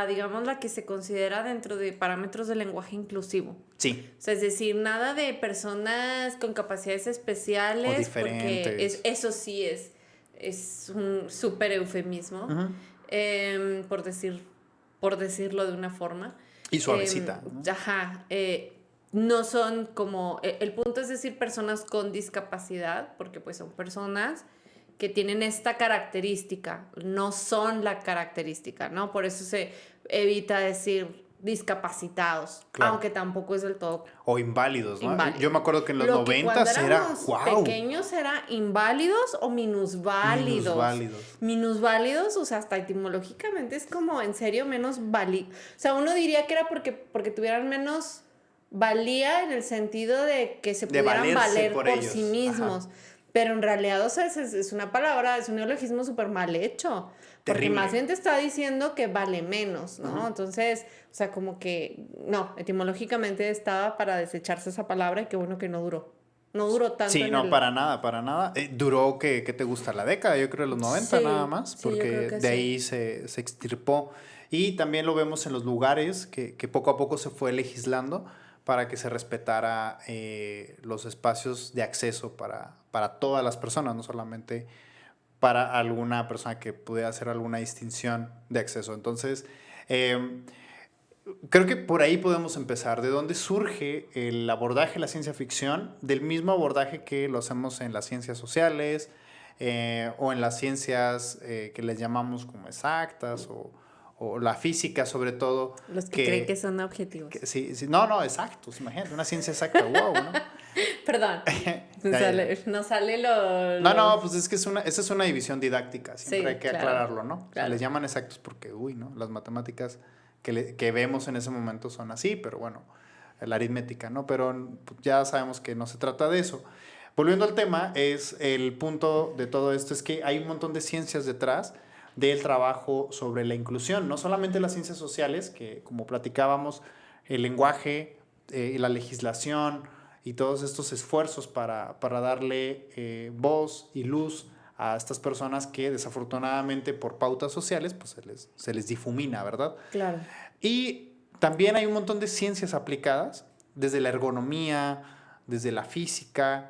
digamos, la que se considera dentro de parámetros del lenguaje inclusivo. Sí. O sea, es decir, nada de personas con capacidades especiales. O diferentes. Porque eso sí es un súper eufemismo, por decirlo de una forma. Y suavecita. ¿no? Ajá. No son como... El punto es decir personas con discapacidad, porque pues son personas que tienen esta característica, no son la característica, ¿no? Por eso se evita decir discapacitados, Claro. aunque tampoco es del todo O inválidos, ¿no? inválido. Yo me acuerdo que en los Lo que 90 cuando era, éramos wow, pequeños era inválidos o minusválidos. minusválidos. Minusválidos, o sea, hasta etimológicamente es como en serio menos válido. O sea, uno diría que era porque tuvieran menos valía en el sentido de que se De pudieran valerse valer por por ellos. sí mismos. Ajá. Pero en realidad, o sea, es una palabra, es un neologismo súper mal hecho. Porque Terrible. más bien te está diciendo que vale menos, ¿no? Ujú. Entonces, o sea, como que, no, etimológicamente estaba para desecharse esa palabra y qué bueno que no duró. No duró tanto Sí, en no, el... para nada, para nada. Duró, ¿qué te gusta? La década, yo creo, los 90 nada Sí, más, sí, yo porque creo que de sí. ahí se extirpó. Y también lo vemos en los lugares, que poco a poco se fue legislando para que se respetara los espacios de acceso para todas las personas, no solamente para alguna persona que pudiera hacer alguna distinción de acceso. Entonces, creo que por ahí podemos empezar. ¿De dónde surge el abordaje de la ciencia ficción? Del mismo abordaje que lo hacemos en las ciencias sociales o en las ciencias que les llamamos como exactas o la física sobre todo. Los que creen que son objetivos. Sí, sí, no, exactos. Imagínate, una ciencia exacta, wow, ¿no? Perdón, no sale lo... No, pues es que esa es una división didáctica, siempre Sí, hay que claro, aclararlo, ¿no? O sea, claro. les llaman exactos porque, ¿no? Las matemáticas que vemos en ese momento son así, pero bueno, la aritmética, ¿no? Pero ya sabemos que no se trata de eso. Volviendo al tema, es el punto de todo esto es que hay un montón de ciencias detrás del trabajo sobre la inclusión, no solamente las ciencias sociales, que como platicábamos, el lenguaje y la legislación y todos estos esfuerzos para darle voz y luz a estas personas que desafortunadamente por pautas sociales pues se les difumina, ¿verdad? Claro. Y también hay un montón de ciencias aplicadas, desde la ergonomía, desde la física,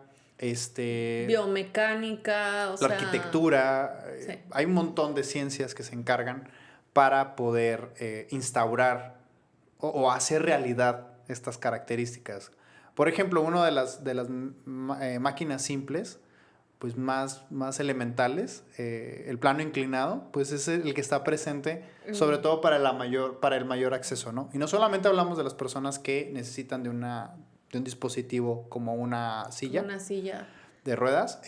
Biomecánica, o la sea... arquitectura. Sí. Hay un montón de ciencias que se encargan para poder instaurar o hacer realidad estas características. Por ejemplo, una de las máquinas simples, pues más elementales, el plano inclinado, pues es el que está presente, sobre todo para el mayor acceso, ¿no? Y no solamente hablamos de las personas que necesitan de un dispositivo como una silla, Una silla. de ruedas,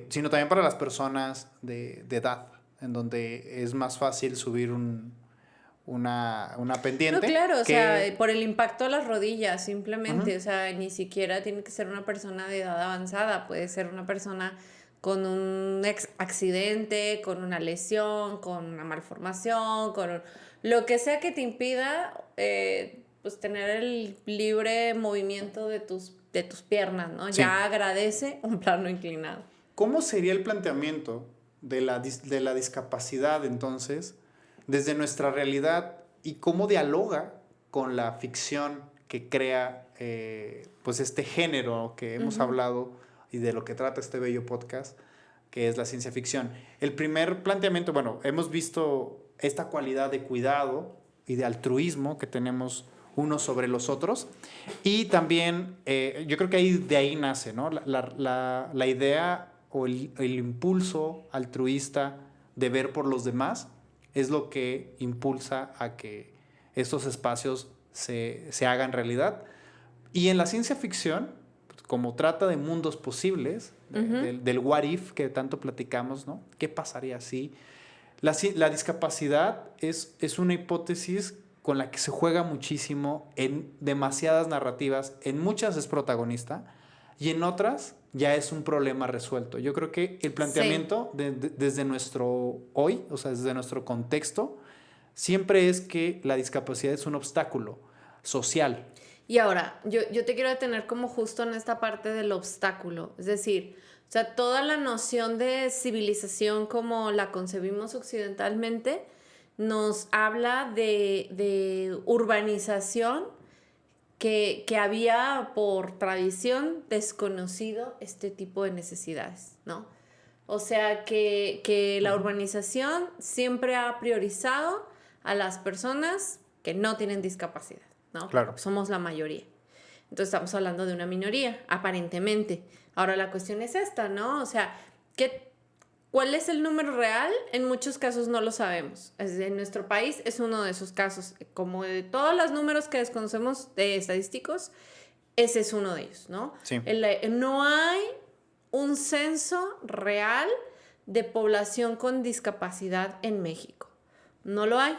sino también para las personas de edad, en donde es más fácil subir una pendiente. No, claro, o que, sea, por el impacto a las rodillas, simplemente, uh-huh. O sea, ni siquiera tiene que ser una persona de edad avanzada, puede ser una persona con un accidente, con una lesión, con una malformación, lo que sea que te impida, pues tener el libre movimiento de tus piernas, ¿no? Sí. Ya agradece un plano inclinado. ¿Cómo sería el planteamiento de la discapacidad entonces desde nuestra realidad y cómo dialoga con la ficción que crea pues este género que hemos hablado y de lo que trata este bello podcast, que es la ciencia ficción? El primer planteamiento, bueno, hemos visto esta cualidad de cuidado y de altruismo que tenemos unos sobre los otros, y también yo creo que de ahí nace, ¿no? la idea o el impulso altruista de ver por los demás es lo que impulsa a que estos espacios se hagan realidad. Y en la ciencia ficción, como trata de mundos posibles, del what if que tanto platicamos, ¿no? ¿Qué pasaría si? La discapacidad es una hipótesis con la que se juega muchísimo en demasiadas narrativas. En muchas es protagonista y en otras ya es un problema resuelto. Yo creo que el planteamiento desde nuestro hoy, o sea, desde nuestro contexto, siempre es que la discapacidad es un obstáculo social. Y ahora, yo te quiero detener como justo en esta parte del obstáculo. Es decir, o sea, toda la noción de civilización como la concebimos occidentalmente nos habla de urbanización que había por tradición desconocido este tipo de necesidades, ¿no? O sea, que la urbanización siempre ha priorizado a las personas que no tienen discapacidad, ¿no? Claro. Somos la mayoría. Entonces estamos hablando de una minoría, aparentemente. Ahora la cuestión es esta, ¿no? O sea, ¿Cuál es el número real? En muchos casos no lo sabemos. En nuestro país es uno de esos casos. Como de todos los números que desconocemos de estadísticos, ese es uno de ellos, ¿no? Sí. No hay un censo real de población con discapacidad en México. No lo hay.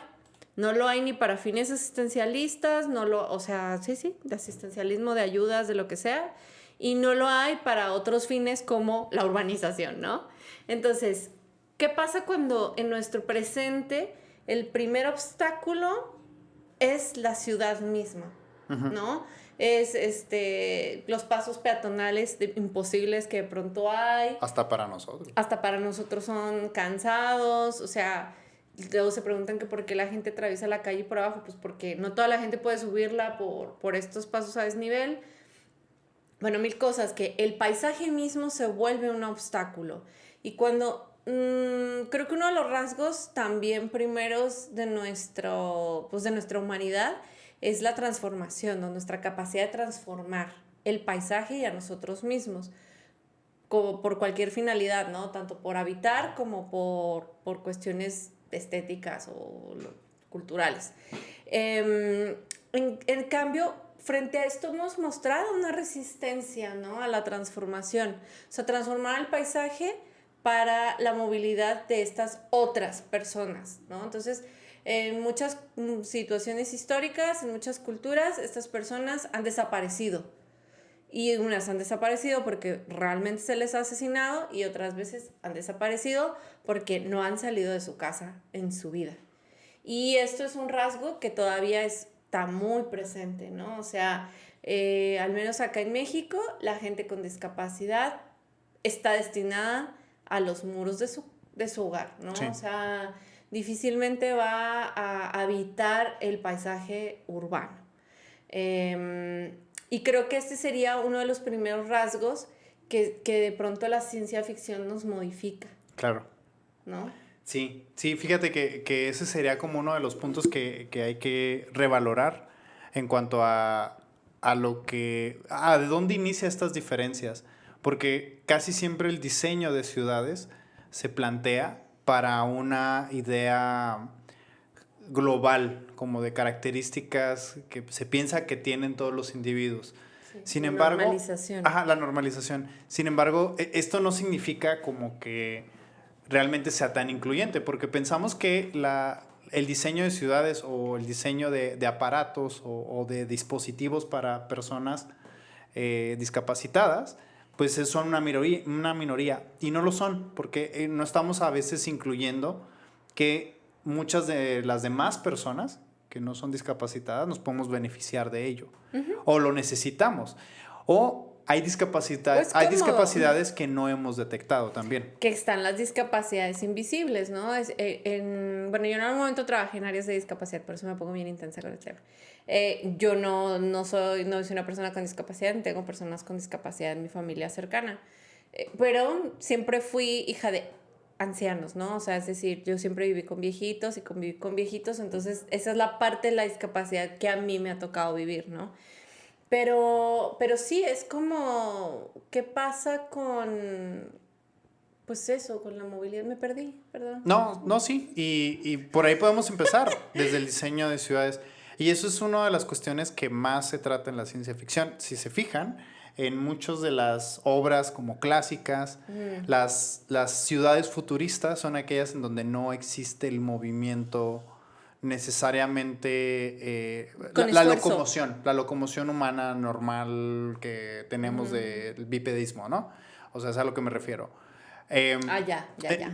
No lo hay ni para fines asistencialistas, o sea, sí, de asistencialismo, de ayudas, de lo que sea, y no lo hay para otros fines como la urbanización, ¿no? Entonces, ¿qué pasa cuando en nuestro presente el primer obstáculo es la ciudad misma, ¿no? Es los pasos peatonales imposibles que de pronto hay. Hasta para nosotros. Hasta para nosotros son cansados, o sea, luego se preguntan que por qué la gente atraviesa la calle por abajo, pues porque no toda la gente puede subirla por estos pasos a desnivel. Bueno, mil cosas, que el paisaje mismo se vuelve un obstáculo. Y cuando, creo que uno de los rasgos también primeros de nuestra humanidad es la transformación, ¿no? Nuestra capacidad de transformar el paisaje y a nosotros mismos, como por cualquier finalidad, ¿no? Tanto por habitar como por cuestiones estéticas o culturales. En cambio, frente a esto hemos mostrado una resistencia, ¿no? A la transformación. O sea, transformar el paisaje para la movilidad de estas otras personas, ¿no? Entonces, en muchas situaciones históricas, en muchas culturas, estas personas han desaparecido. Y unas han desaparecido porque realmente se les ha asesinado y otras veces han desaparecido porque no han salido de su casa en su vida. Y esto es un rasgo que todavía está muy presente, ¿no? O sea, al menos acá en México, la gente con discapacidad está destinada a los muros de su hogar, ¿no? Sí. O sea, difícilmente va a habitar el paisaje urbano. Y creo que este sería uno de los primeros rasgos que de pronto la ciencia ficción nos modifica. Claro. ¿No? Sí, fíjate que ese sería como uno de los puntos que hay que revalorar en cuanto a de dónde inicia estas diferencias. Porque casi siempre el diseño de ciudades se plantea para una idea global, como de características que se piensa que tienen todos los individuos. Sí, Sin la embargo, normalización. la normalización. Sin embargo, esto no significa como que realmente sea tan incluyente, porque pensamos que el diseño de ciudades o el diseño de aparatos o de dispositivos para personas discapacitadas, pues son una minoría, y no lo son, porque no estamos a veces incluyendo que muchas de las demás personas que no son discapacitadas nos podemos beneficiar de ello, o lo necesitamos, o hay discapacidades que no hemos detectado también. Que están las discapacidades invisibles, ¿no? Bueno, yo en algún momento trabajé en áreas de discapacidad, por eso me pongo bien intensa con el tema. Yo no soy una persona con discapacidad, ni tengo personas con discapacidad en mi familia cercana, pero siempre fui hija de ancianos, ¿no? O sea, es decir, yo siempre viví con viejitos y conviví con viejitos, entonces esa es la parte de la discapacidad que a mí me ha tocado vivir, ¿no? Pero sí, es como, ¿qué pasa con, pues eso, con la movilidad? Me perdí, perdón. No, sí, y por ahí podemos empezar, desde el diseño de ciudades. Y eso es una de las cuestiones que más se trata en la ciencia ficción. Si se fijan, en muchas de las obras como clásicas, las ciudades futuristas son aquellas en donde no existe el movimiento necesariamente la locomoción humana normal que tenemos del bipedismo, ¿no? O sea, es a lo que me refiero. Ya.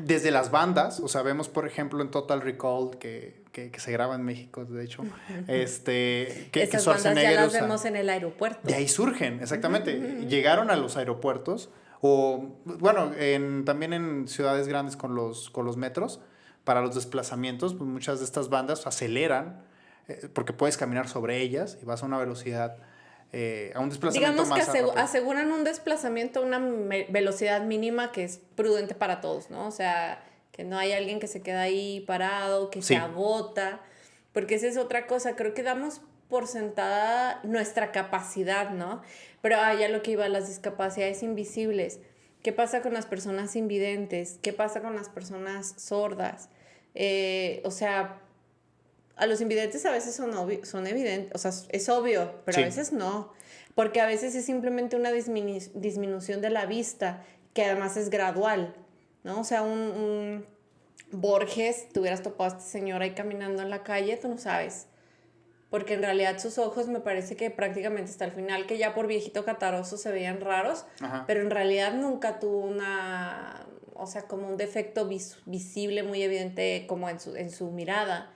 Desde las bandas, o sea, vemos por ejemplo en Total Recall que se graba en México, de hecho, que esas bandas ya las vemos en el aeropuerto. De ahí surgen, exactamente. Llegaron a los aeropuertos, o bueno, también en ciudades grandes con los metros, para los desplazamientos, pues muchas de estas bandas aceleran, porque puedes caminar sobre ellas y vas a una velocidad, a un desplazamiento digamos más que aseguran un desplazamiento a una velocidad mínima que es prudente para todos, ¿no? O sea, que no hay alguien que se queda ahí parado, que se agota, porque esa es otra cosa, creo que damos por sentada nuestra capacidad, ¿no? Pero ya lo que iba a las discapacidades invisibles, ¿Qué pasa con las personas invidentes? ¿Qué pasa con las personas sordas? O sea, a los invidentes a veces son evidentes, o sea, es obvio, pero a Sí. veces no, porque a veces es simplemente una disminución de la vista, que además es gradual, ¿no? O sea, un Borges, tú hubieras topado a este señor ahí caminando en la calle, tú no sabes, porque en realidad sus ojos me parece que prácticamente hasta el final, que ya por viejito cataroso se veían raros, Ajá. pero en realidad nunca tuvo o sea, como un defecto visible muy evidente como en su mirada.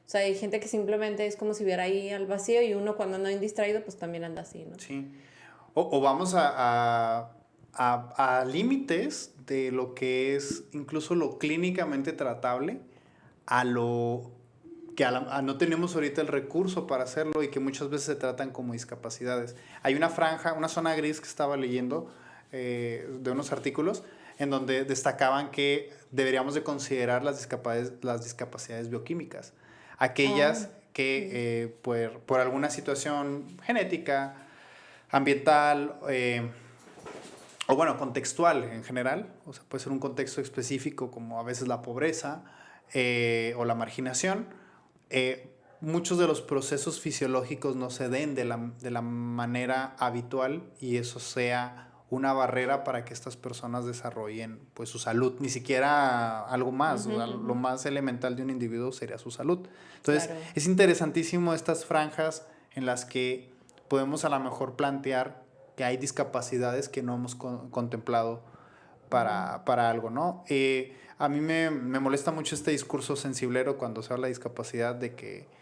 O sea, hay gente que simplemente es como si viera ahí al vacío y uno cuando anda indistraído pues también anda así, ¿no? Sí. O vamos a límites de lo que es incluso lo clínicamente tratable, a lo que no tenemos ahorita el recurso para hacerlo y que muchas veces se tratan como discapacidades. Hay una franja, una zona gris que estaba leyendo de unos artículos en donde destacaban que deberíamos de considerar las discapacidades bioquímicas. Aquellas que por alguna situación genética, ambiental, o bueno, contextual en general, o sea, puede ser un contexto específico como a veces la pobreza o la marginación, muchos de los procesos fisiológicos no se den de la manera habitual y eso sea una barrera para que estas personas desarrollen pues su salud, ni siquiera algo más, o sea, lo más elemental de un individuo sería su salud. Entonces, Claro. es interesantísimo estas franjas en las que podemos a lo mejor plantear que hay discapacidades que no hemos contemplado para algo, ¿no? A mí me molesta mucho este discurso sensiblero cuando se habla de discapacidad, de que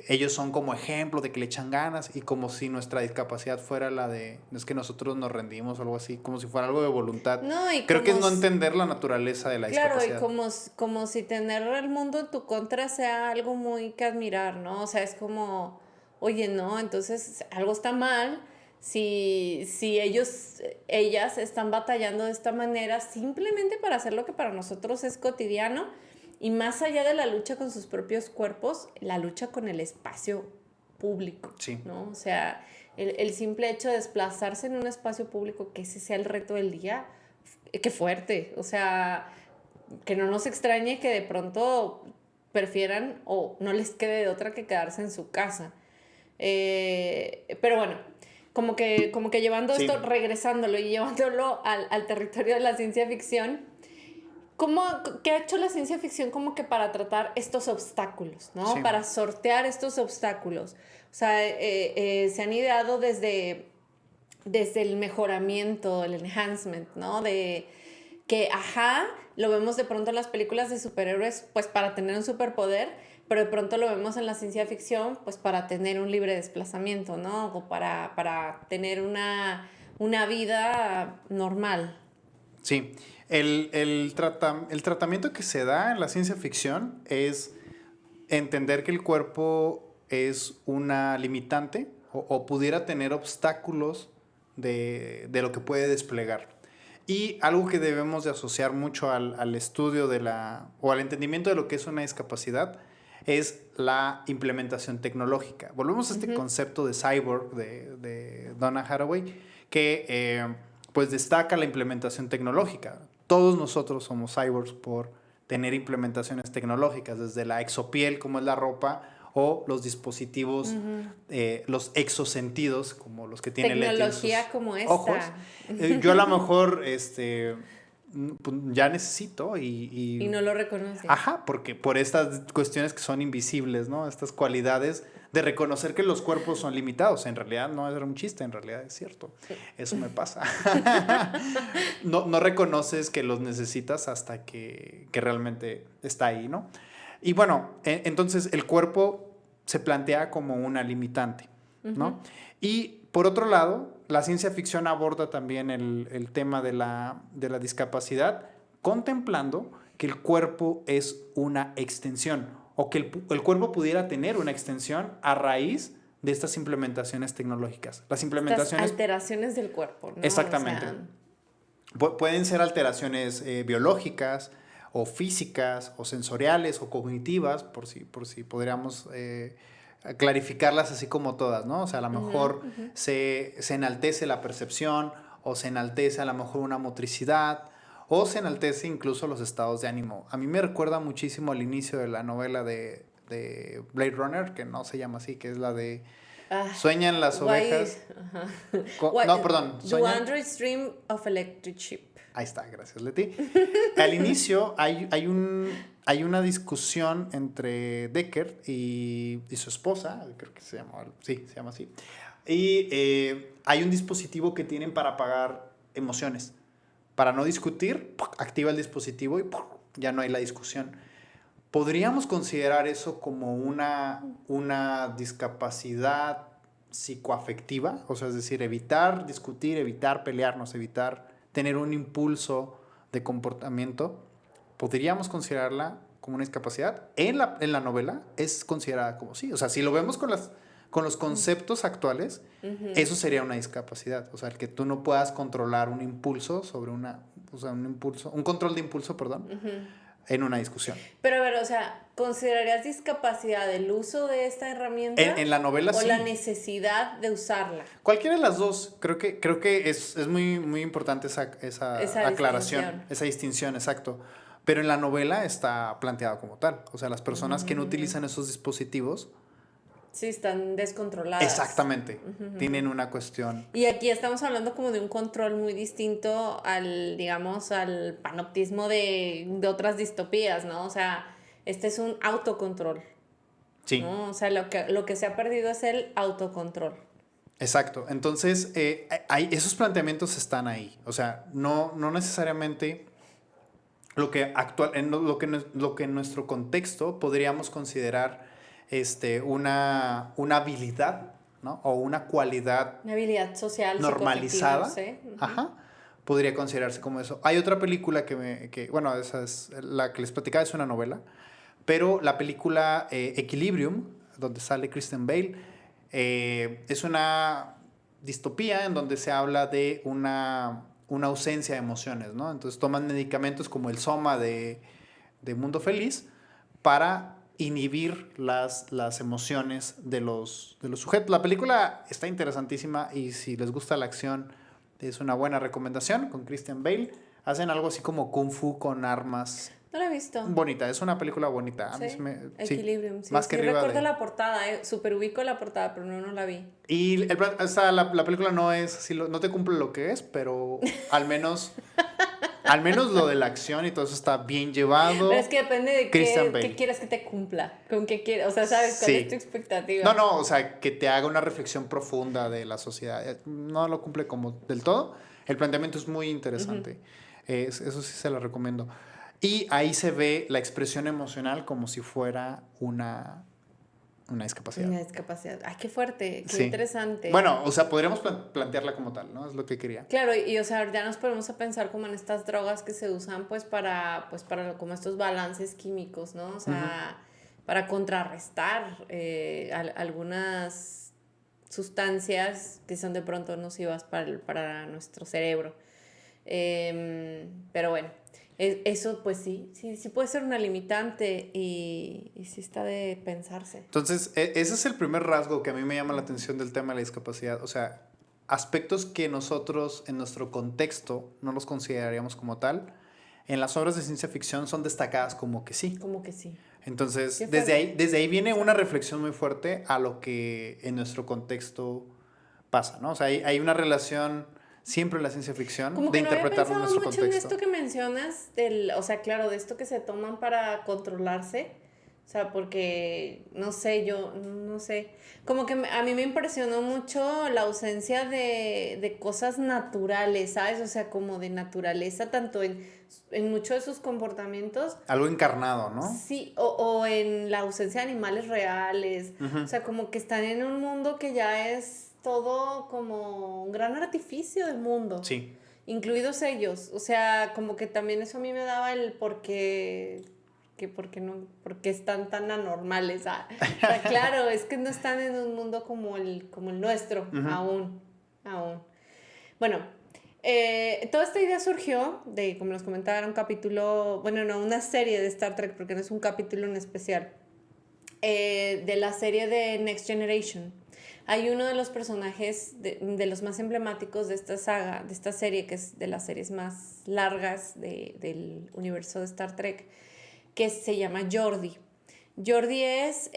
ellos son como ejemplo, de que le echan ganas, y como si nuestra discapacidad fuera la de, no es que nosotros nos rendimos o algo así, como si fuera algo de voluntad. No, y Creo que es como no entender la naturaleza de la claro, y discapacidad. como si tener el mundo en tu contra sea algo muy que admirar, ¿no? O sea, es como, oye, no, entonces algo está mal si ellas están batallando de esta manera simplemente para hacer lo que para nosotros es cotidiano y más allá de la lucha con sus propios cuerpos, la lucha con el espacio público, Sí. ¿no? O sea, el simple hecho de desplazarse en un espacio público, que ese sea el reto del día, qué fuerte, o sea, que no nos extrañe que de pronto prefieran o no les quede de otra que quedarse en su casa. Pero bueno, como que llevando Sí. esto, regresándolo y llevándolo al territorio de la ciencia ficción, ¿qué ha hecho la ciencia ficción como que para tratar estos obstáculos, ¿no? Sí. Para sortear estos obstáculos. O sea, se han ideado desde el mejoramiento, el enhancement, ¿no? De que, lo vemos de pronto en las películas de superhéroes, pues para tener un superpoder, pero de pronto lo vemos en la ciencia ficción, pues para tener un libre desplazamiento, ¿no? O para tener una vida normal. Sí, el tratamiento que se da en la ciencia ficción es entender que el cuerpo es una limitante o pudiera tener obstáculos de lo que puede desplegar. Y algo que debemos de asociar mucho al estudio o al entendimiento de lo que es una discapacidad es la implementación tecnológica. Volvemos a este concepto de cyborg de Donna Haraway, que pues destaca la implementación tecnológica. Todos nosotros somos cyborgs por tener implementaciones tecnológicas, desde la exopiel, como es la ropa, o los dispositivos, los exosentidos, como los que tiene Leti en sus Tecnología como esta. ojos. Yo a lo mejor ya necesito Y no lo reconoce. Ajá, porque por estas cuestiones que son invisibles, ¿no? Estas cualidades de reconocer que los cuerpos son limitados. En realidad no era un chiste, en realidad es cierto. Eso me pasa. No reconoces que los necesitas hasta que realmente está ahí, ¿no? Y bueno, entonces el cuerpo se plantea como una limitante, ¿no? Y por otro lado, la ciencia ficción aborda también el tema de la discapacidad, contemplando que el cuerpo es una extensión o que el cuerpo pudiera tener una extensión a raíz de estas implementaciones tecnológicas. Las implementaciones... Estas alteraciones del cuerpo, ¿no? Exactamente. O sea, pueden ser alteraciones biológicas o físicas o sensoriales o cognitivas, por si podríamos clarificarlas así como todas, ¿no? O sea, a lo mejor se enaltece la percepción o se enaltece a lo mejor una motricidad, o se enaltece incluso los estados de ánimo. A mí me recuerda muchísimo al inicio de la novela de Blade Runner, que no se llama así, que es la de Sueñan las ovejas. No, perdón. Do Androids Dream of Electric Sheep. Ahí está, gracias, Leti. Al inicio hay una discusión entre Deckard y su esposa, creo que se llama así. Y hay un dispositivo que tienen para apagar emociones. Para no discutir, activa el dispositivo y ya no hay la discusión. ¿Podríamos considerar eso como una discapacidad psicoafectiva? O sea, es decir, evitar discutir, evitar pelearnos, evitar tener un impulso de comportamiento. ¿Podríamos considerarla como una discapacidad? En la novela es considerada como sí. O sea, si lo vemos con los conceptos actuales, eso sería una discapacidad. O sea, el que tú no puedas controlar un impulso sobre un control de impulso, perdón, en una discusión. Pero a ver, o sea, ¿considerarías discapacidad el uso de esta herramienta? En la novela sí. ¿O la necesidad de usarla? Cualquiera de las dos. Creo que es muy, muy importante esa aclaración, esa distinción, exacto. Pero en la novela está planteado como tal. O sea, las personas que no utilizan esos dispositivos... Sí, están descontroladas. Exactamente. Tienen una cuestión. Y aquí estamos hablando como de un control muy distinto al panoptismo de otras distopías, ¿no? O sea, este es un autocontrol. Sí. ¿No? O sea, lo que se ha perdido es el autocontrol. Exacto. Entonces, esos planteamientos están ahí. O sea, no necesariamente lo que en nuestro contexto podríamos considerar una habilidad, ¿no? O una cualidad. Una habilidad social normalizada. ¿sí? Podría considerarse como eso. Hay otra película bueno, esa es la que les platicaba, es una novela, pero la película Equilibrium, donde sale Kristen Bale, es una distopía en donde se habla de una ausencia de emociones, ¿no? Entonces toman medicamentos como el Soma de Mundo Feliz para inhibir las emociones de los sujetos. La película está interesantísima y si les gusta la acción es una buena recomendación con Christian Bale. Hacen algo así como Kung Fu con armas. No la he visto. Bonita, es una película bonita. A mí Equilibrium, sí. Más que arriba recuerdo la portada, super ubico la portada, pero no la vi. Y la película no es así, no te cumple lo que es, pero al menos lo de la acción y todo eso está bien llevado. Pero es que depende de qué quieres que te cumpla. Con qué quieres, o sea, ¿sabes cuál es tu expectativa? No, o sea, que te haga una reflexión profunda de la sociedad. No lo cumple como del todo. El planteamiento es muy interesante. Eso sí se lo recomiendo. Y ahí se ve la expresión emocional como si fuera una discapacidad. Una discapacidad. Ay, qué fuerte, qué interesante. Bueno, o sea, podríamos plantearla como tal, ¿no? Es lo que quería. Claro, y o sea, ya nos ponemos a pensar como en estas drogas que se usan para como estos balances químicos, ¿no? O sea, para contrarrestar algunas sustancias que son de pronto nocivas para nuestro cerebro. Pero bueno, eso pues sí puede ser una limitante y sí está de pensarse. Entonces, ese es el primer rasgo que a mí me llama la atención del tema de la discapacidad. O sea, aspectos que nosotros en nuestro contexto no los consideraríamos como tal, en las obras de ciencia ficción son destacadas como que sí. Como que sí. Entonces, desde ahí viene una reflexión muy fuerte a lo que en nuestro contexto pasa, ¿no? O sea, hay una relación siempre en la ciencia ficción como de que interpretar no nuestro mucho contexto. En esto que mencionas, o sea, claro, de esto que se toman para controlarse, o sea, porque, no sé, como que a mí me impresionó mucho la ausencia de cosas naturales, ¿sabes? O sea, como de naturaleza, tanto en muchos de sus comportamientos. Algo encarnado, ¿no? Sí, o en la ausencia de animales reales, o sea, como que están en un mundo que ya es todo como un gran artificio del mundo. Sí. Incluidos ellos. O sea, como que también eso a mí me daba el por qué están tan anormales. O sea, claro, es que no están en un mundo como el nuestro, aún. Bueno, toda esta idea surgió de, como nos comentaba, una serie de Star Trek, porque no es un capítulo en especial, de la serie de Next Generation. hay uno de los personajes de los más emblemáticos de esta saga, de esta serie, que es de las series más largas del universo de Star Trek, que se llama Geordi. Geordi es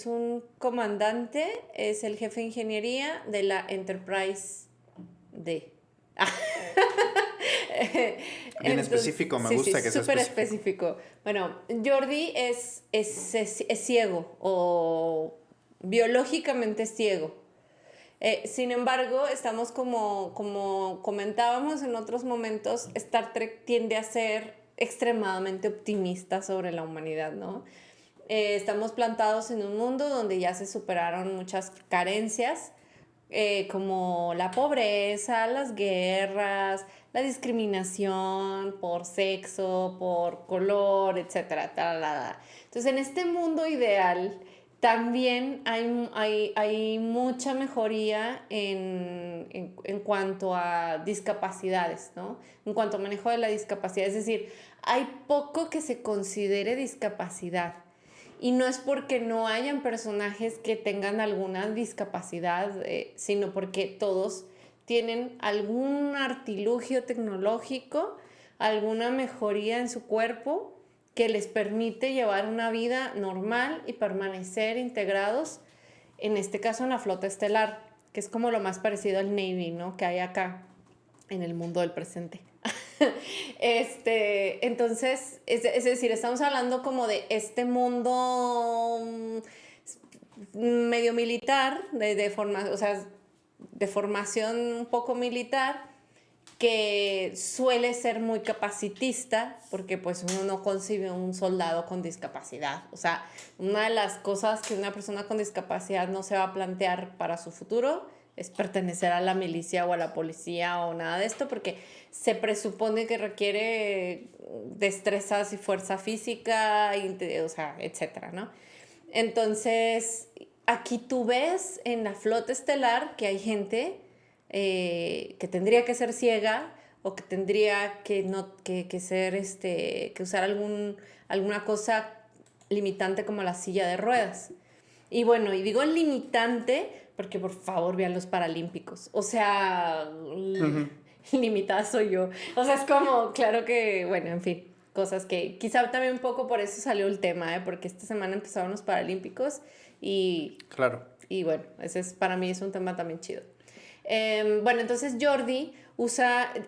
un comandante, es el jefe de ingeniería de la Enterprise D. Bien específico, me gusta que sea súper específico. específico. Bueno, Geordi es ciego o biológicamente ciego. Sin embargo, estamos como comentábamos en otros momentos, Star Trek tiende a ser extremadamente optimista sobre la humanidad, ¿no? Estamos plantados en un mundo donde ya se superaron muchas carencias, como la pobreza, las guerras, la discriminación por sexo, por color, etcétera. Entonces, en este mundo ideal también hay mucha mejoría en cuanto a discapacidades, ¿no? En cuanto a manejo de la discapacidad. Es decir, hay poco que se considere discapacidad. Y no es porque no hayan personajes que tengan alguna discapacidad, sino porque todos tienen algún artilugio tecnológico, alguna mejoría en su cuerpo que les permite llevar una vida normal y permanecer integrados, en este caso en la flota estelar, que es como lo más parecido al Navy, ¿no? Que hay acá en el mundo del presente. Entonces, es decir, estamos hablando como de este mundo medio militar, o sea, de formación un poco militar, que suele ser muy capacitista, porque pues uno no concibe un soldado con discapacidad. O sea, una de las cosas que una persona con discapacidad no se va a plantear para su futuro es pertenecer a la milicia o a la policía o nada de esto, porque se presupone que requiere destrezas y fuerza física, o sea, etcétera, ¿no? Entonces, aquí tú ves en la flota estelar que hay gente que tendría que ser ciega o que tendría que ser, que usar alguna cosa limitante como la silla de ruedas. Y bueno, y digo limitante porque por favor vean los Paralímpicos. O sea, limitada soy yo. O sea, es como, claro que, bueno, en fin, cosas que quizá también un poco por eso salió el tema, porque esta semana empezaron los Paralímpicos y... Claro. Y bueno, para mí es un tema también chido. Bueno, entonces Geordi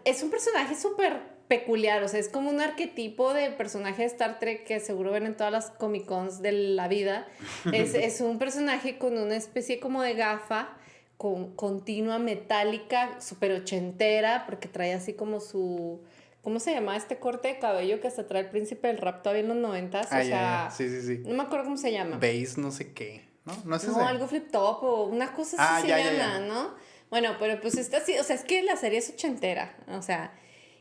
es un personaje súper peculiar, o sea, es como un arquetipo de personaje de Star Trek que seguro ven en todas las Comic Cons de la vida. Es un personaje con una especie como de gafa continua metálica, súper ochentera, porque trae así como su... ¿Cómo se llama este corte de cabello que hasta trae el príncipe del rap todavía en los 90s? O sea, sí. No me acuerdo cómo se llama. Base no sé qué, ¿no? No sé. No, algo flip top o una cosa así se llama, ¿no? Bueno, pero pues está así, o sea, es que la serie es ochentera, o sea,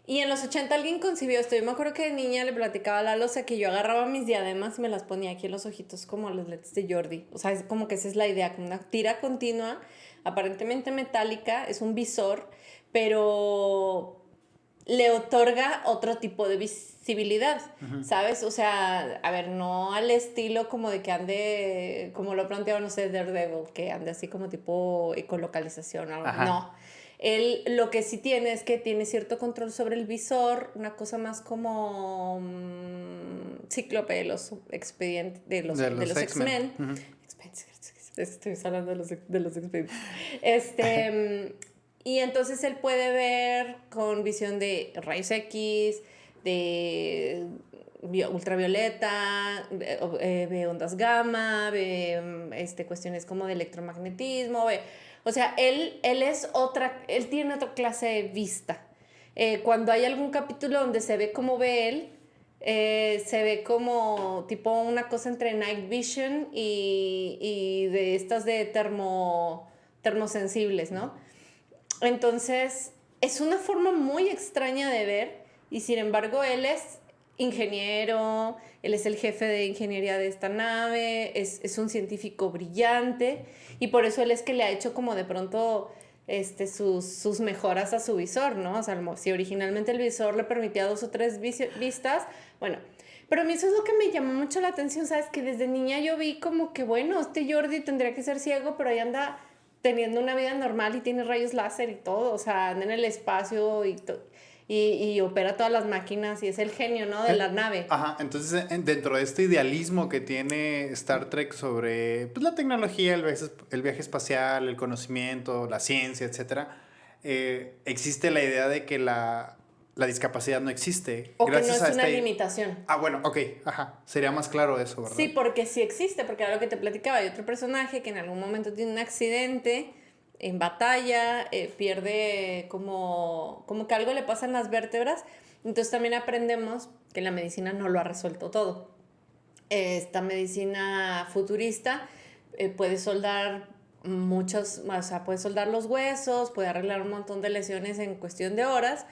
y en los 80 alguien concibió esto. Yo me acuerdo que de niña le platicaba a Lalo, o sea, que yo agarraba mis diademas y me las ponía aquí en los ojitos como los leds de Geordi. O sea, es como que esa es la idea, como una tira continua, aparentemente metálica, es un visor, pero le otorga otro tipo de visibilidad, ¿sabes? O sea, a ver, no al estilo como de que ande, como lo planteaba, no sé, Daredevil, que ande así como tipo ecolocalización, no. Él lo que sí tiene es que tiene cierto control sobre el visor, una cosa más como Cíclope de los expedientes, de los X-Men. Estoy hablando de los expedientes. Y entonces él puede ver con visión de rayos X, de ultravioleta, ve ondas gamma, ve cuestiones como de electromagnetismo, o sea, él tiene otra clase de vista. Cuando hay algún capítulo donde se ve cómo ve él, se ve como tipo una cosa entre night vision y de estas de termosensibles, ¿no? Entonces, es una forma muy extraña de ver y sin embargo él es ingeniero, él es el jefe de ingeniería de esta nave, es un científico brillante y por eso él es que le ha hecho como de pronto sus mejoras a su visor, ¿no? O sea, si originalmente el visor le permitía 2 o 3 vistas, bueno, Pero a mí eso es lo que me llamó mucho la atención, ¿sabes? Que desde niña yo vi como que, bueno, este Jordi tendría que ser ciego, pero ahí anda teniendo una vida normal y tiene rayos láser y todo, o sea, anda en el espacio y opera todas las máquinas y es el genio, ¿no? De la nave. Ajá, entonces dentro de este idealismo que tiene Star Trek sobre pues, la tecnología, el viaje espacial, el conocimiento, la ciencia, etcétera, existe la idea de que la discapacidad no existe. O que no Gracias es a una este... limitación. Ah, bueno, ok, ajá, sería más claro eso, ¿verdad? Sí, porque sí existe, porque era lo que te platicaba. Hay otro personaje que en algún momento tiene un accidente en batalla, pierde como que algo le pasa en las vértebras. Entonces también aprendemos que la medicina no lo ha resuelto todo. Esta medicina futurista puede soldar o sea, puede soldar los huesos, puede arreglar un montón de lesiones en cuestión de horas.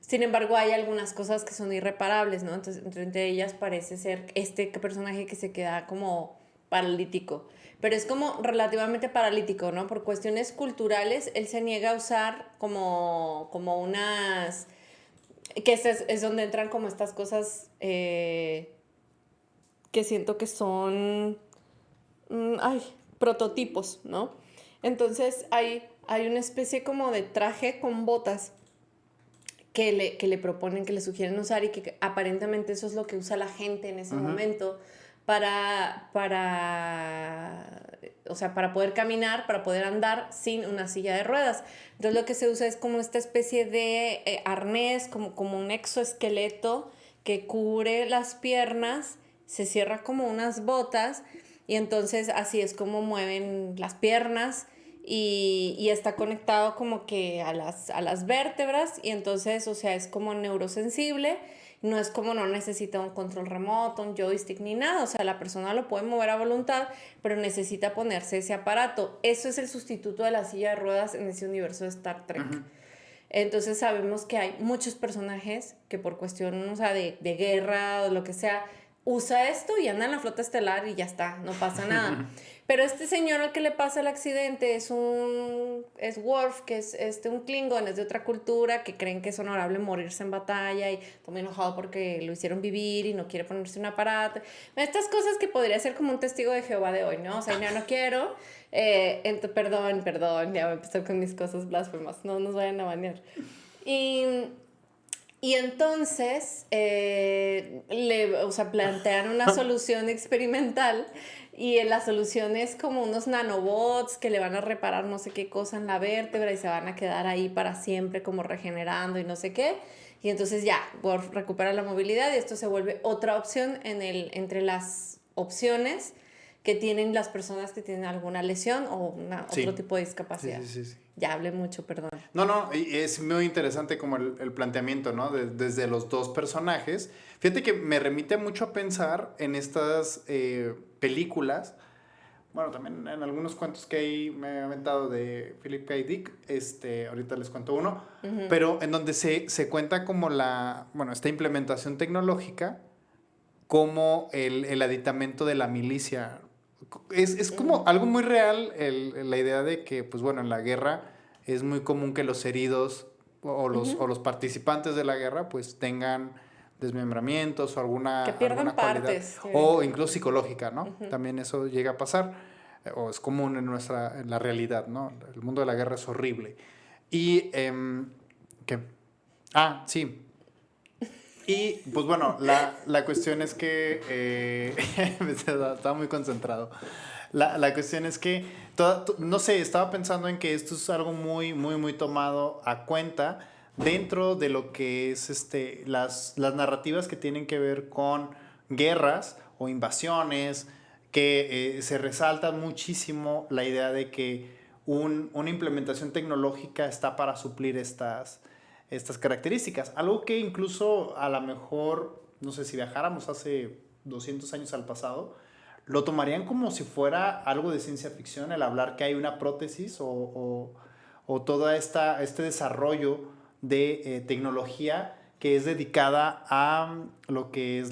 Sin embargo, hay algunas cosas que son irreparables, ¿no? Entonces, entre ellas parece ser este personaje que se queda como paralítico. Pero es como relativamente paralítico, ¿no? Por cuestiones culturales, él se niega a usar como unas... Que es donde entran como estas cosas que siento que son... ay, prototipos, ¿no? Entonces, hay una especie como de traje con botas que le proponen, que le sugieren usar y que aparentemente eso es lo que usa la gente en ese momento o sea, para poder caminar, para poder andar sin una silla de ruedas. Entonces lo que se usa es como esta especie de arnés, como un exoesqueleto que cubre las piernas, se cierra como unas botas y entonces así es como mueven las piernas y está conectado como que a las vértebras y entonces, o sea, es como neurosensible, no es como no necesita un control remoto, un joystick ni nada, o sea, la persona lo puede mover a voluntad, pero necesita ponerse ese aparato. Eso es el sustituto de la silla de ruedas en ese universo de Star Trek. Entonces sabemos que hay muchos personajes que por cuestión, o sea, de guerra o lo que sea, usa esto y anda en la flota estelar y ya está, no pasa nada. Pero este señor al que le pasa el accidente es Worf, que es un Klingon, es de otra cultura, que creen que es honorable morirse en batalla y está muy enojado porque lo hicieron vivir y no quiere ponerse un aparato. Estas cosas que podría ser como un testigo de Jehová de hoy, ¿no? O sea, ya no quiero. Perdón, ya voy a empezar con mis cosas blasfemas, no nos vayan a banear. Y entonces o sea, plantean una solución experimental y la solución es como unos nanobots que le van a reparar no sé qué cosa en la vértebra y se van a quedar ahí para siempre como regenerando y no sé qué. Y entonces ya, Worf recupera la movilidad y esto se vuelve otra opción entre las opciones que tienen las personas que tienen alguna lesión o otro tipo de discapacidad. Sí. Ya hablé mucho, perdón. No, es muy interesante como el planteamiento, ¿no? Desde los dos personajes. Fíjate que me remite mucho a pensar en estas películas. Bueno, también en algunos cuentos que me he aventado de Philip K. Dick, ahorita les cuento uno, pero en donde se cuenta como esta implementación tecnológica como el aditamento de la milicia. Es como algo muy real la idea de que, pues bueno, en la guerra es muy común que los heridos o los participantes de la guerra pues tengan desmembramientos o que pierdan alguna cualidad. partes. O incluso psicológica, ¿no? También eso llega a pasar, o es común en la realidad, ¿no? El mundo de la guerra es horrible. Y, ¿qué? Ah, sí. Y pues bueno, la cuestión es que estaba muy concentrado. La cuestión es que, no sé, estaba pensando en que esto es algo muy tomado a cuenta dentro de lo que es las narrativas que tienen que ver con guerras o invasiones, que se resalta muchísimo la idea de que una implementación tecnológica está para suplir estas características. Algo que incluso a lo mejor, no sé, si viajáramos hace 200 años al pasado, lo tomarían como si fuera algo de ciencia ficción, el hablar que hay una prótesis o todo este desarrollo de tecnología que es dedicada a lo que es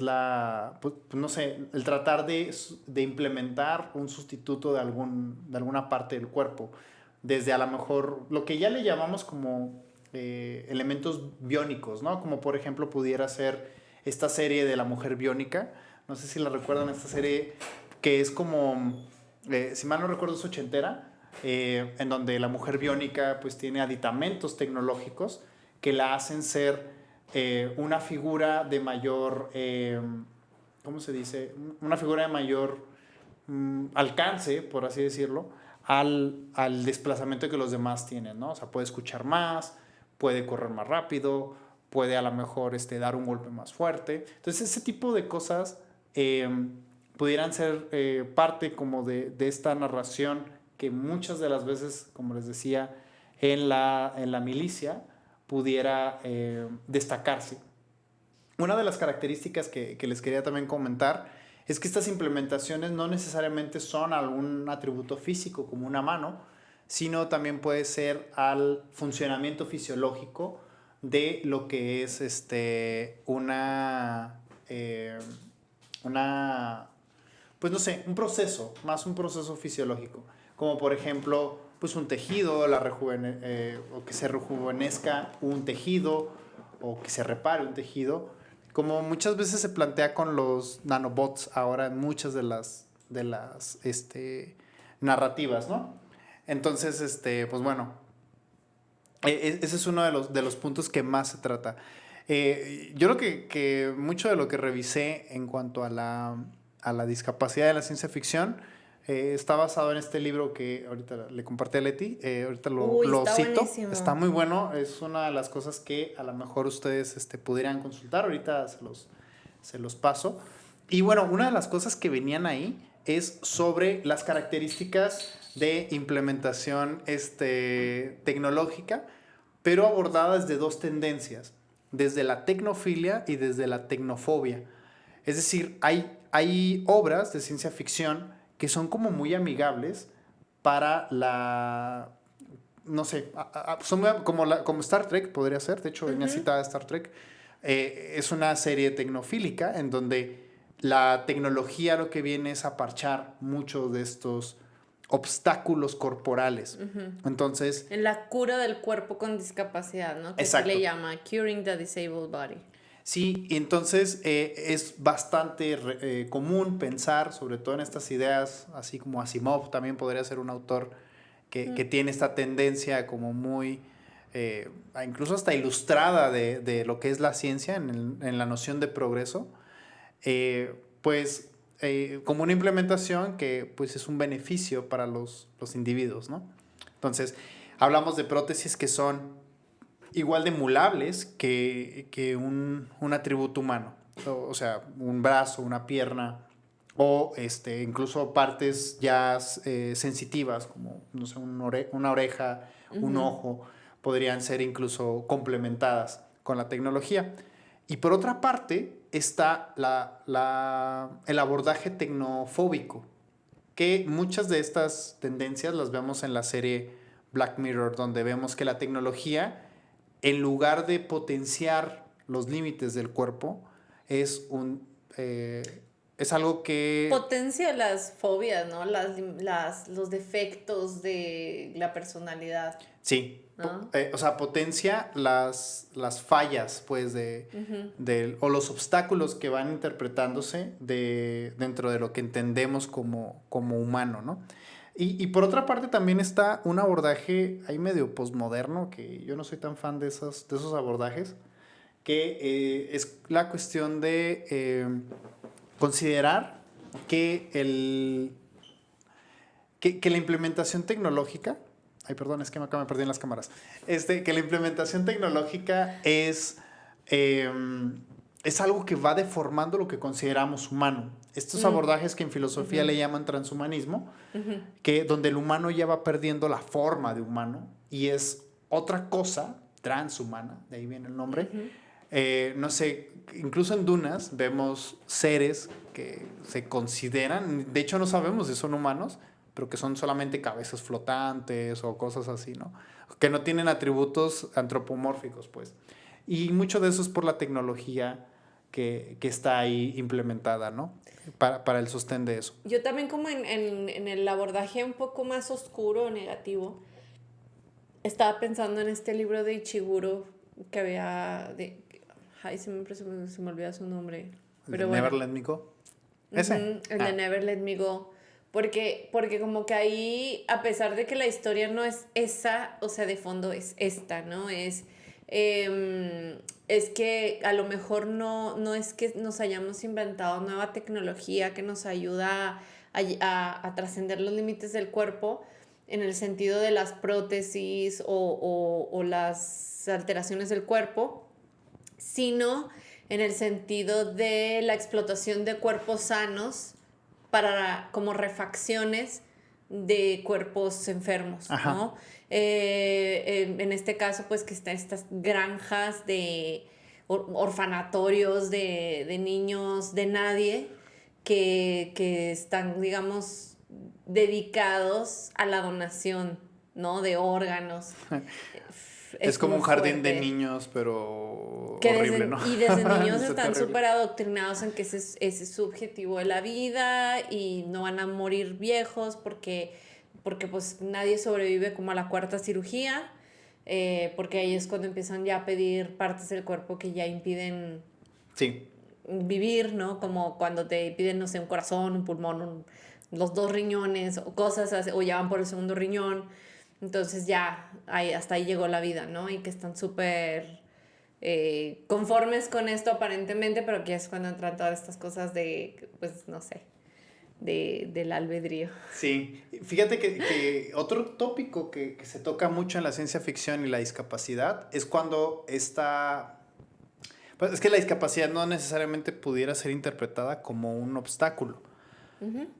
pues, no sé, el tratar de implementar un sustituto de alguna parte del cuerpo. Desde a lo mejor lo que ya le llamamos como elementos biónicos, ¿no? Como por ejemplo pudiera ser esta serie de La Mujer Biónica. No sé si la recuerdan, esta serie que es como, si mal no recuerdo, es ochentera, en donde la mujer biónica pues tiene aditamentos tecnológicos que la hacen ser una figura de mayor, ¿cómo se dice? Una figura de mayor alcance, por así decirlo, al desplazamiento que los demás tienen, ¿no? O sea, puede escuchar más, puede correr más rápido, puede a lo mejor dar un golpe más fuerte. Entonces, ese tipo de cosas pudieran ser parte como de esta narración que muchas de las veces, como les decía, en la milicia pudiera destacarse. Una de las características que les quería también comentar es que estas implementaciones no necesariamente son algún atributo físico como una mano, sino también puede ser al funcionamiento fisiológico de lo que es pues no sé, un proceso, más un proceso fisiológico, como por ejemplo, pues un tejido, o que se rejuvenezca un tejido, o que se repare un tejido, como muchas veces se plantea con los nanobots ahora en muchas de las narrativas, ¿no? Entonces, pues bueno, ese es uno de los puntos que más se trata. Yo creo que mucho de lo que revisé en cuanto a la discapacidad de la ciencia ficción está basado en este libro que ahorita le compartí a Leti, ahorita lo está cito. buenísimo. Está muy bueno, es una de las cosas que a lo mejor ustedes pudieran consultar, ahorita se los paso. Y bueno, una de las cosas que venían ahí es sobre las características de implementación tecnológica, pero abordada desde dos tendencias, desde la tecnofilia y desde la tecnofobia. Es decir, hay obras de ciencia ficción que son como muy amigables para no sé, son como Star Trek podría ser, de hecho venía citada Star Trek, es una serie tecnofílica en donde la tecnología lo que viene es a parchar muchos de estos obstáculos corporales. Entonces, en la cura del cuerpo con discapacidad, ¿no? Que se le llama Curing the Disabled Body. Sí, entonces es bastante común pensar, sobre todo en estas ideas, así como Asimov también podría ser un autor que tiene esta tendencia como muy, incluso hasta ilustrada de lo que es la ciencia en la noción de progreso, pues como una implementación que pues es un beneficio para los individuos, ¿no? Entonces, hablamos de prótesis que son igual de emulables que un atributo humano. O sea, un brazo, una pierna, o incluso partes ya sensitivas, como no sé, una oreja, un ojo, podrían ser incluso complementadas con la tecnología. Y por otra parte está el abordaje tecnofóbico, que muchas de estas tendencias las vemos en la serie Black Mirror, donde vemos que la tecnología, en lugar de potenciar los límites del cuerpo, es algo que... Potencia las fobias, ¿no? Los defectos de la personalidad. Sí, ¿no? O sea, potencia las fallas, pues, o los obstáculos que van interpretándose dentro de lo que entendemos como humano, ¿no? Y por otra parte también está un abordaje ahí medio posmoderno, que yo no soy tan fan de esos abordajes, que es la cuestión de considerar que que la implementación tecnológica... Ay, perdón, es que me perdí en las cámaras. Que la implementación tecnológica es algo que va deformando lo que consideramos humano. Estos abordajes que en filosofía le llaman transhumanismo, donde el humano ya va perdiendo la forma de humano y es otra cosa, transhumana, de ahí viene el nombre. No sé, incluso en Dunas vemos seres que se consideran, de hecho no sabemos si son humanos, pero que son solamente cabezas flotantes o cosas así, ¿no? Que no tienen atributos antropomórficos, pues. Y mucho de eso es por la tecnología que está ahí implementada, ¿no? Para el sostén de eso. Yo también como en el abordaje un poco más oscuro, negativo, estaba pensando en este libro de Ichiguro que había... Ay, siempre se me olvida su nombre. ¿El Pero de bueno. Never Let Me Go? ¿Ese? El de Never Let Me Go. Porque como que ahí, a pesar de que la historia no es esa, o sea, de fondo es esta, ¿no? Es que a lo mejor no es que nos hayamos inventado nueva tecnología que nos ayuda a trascender los límites del cuerpo en el sentido de las prótesis o las alteraciones del cuerpo, sino en el sentido de la explotación de cuerpos sanos para como refacciones de cuerpos enfermos, Ajá. ¿no? En este caso, pues que están estas granjas de orfanatorios de niños de nadie que están, digamos, dedicados a la donación, ¿no? De órganos. Es como un jardín de fuerte. niños, pero Que horrible, desde, ¿no? y desde niños Está están terrible. súper adoctrinados en que ese es su objetivo de la vida y no van a morir viejos porque pues nadie sobrevive como a la cuarta cirugía, porque ahí es cuando empiezan ya a pedir partes del cuerpo que ya impiden Sí. vivir, ¿no? Como cuando te piden, no sé, un corazón, un pulmón, los 2 riñones o cosas así, o ya van por el segundo riñón. Entonces ya hasta ahí llegó la vida, ¿no? Y que están súper conformes con esto aparentemente, pero que es cuando entran todas estas cosas de, pues, no sé, del albedrío. Sí, fíjate que otro tópico que se toca mucho en la ciencia ficción y la discapacidad es cuando pues es que la discapacidad no necesariamente pudiera ser interpretada como un obstáculo,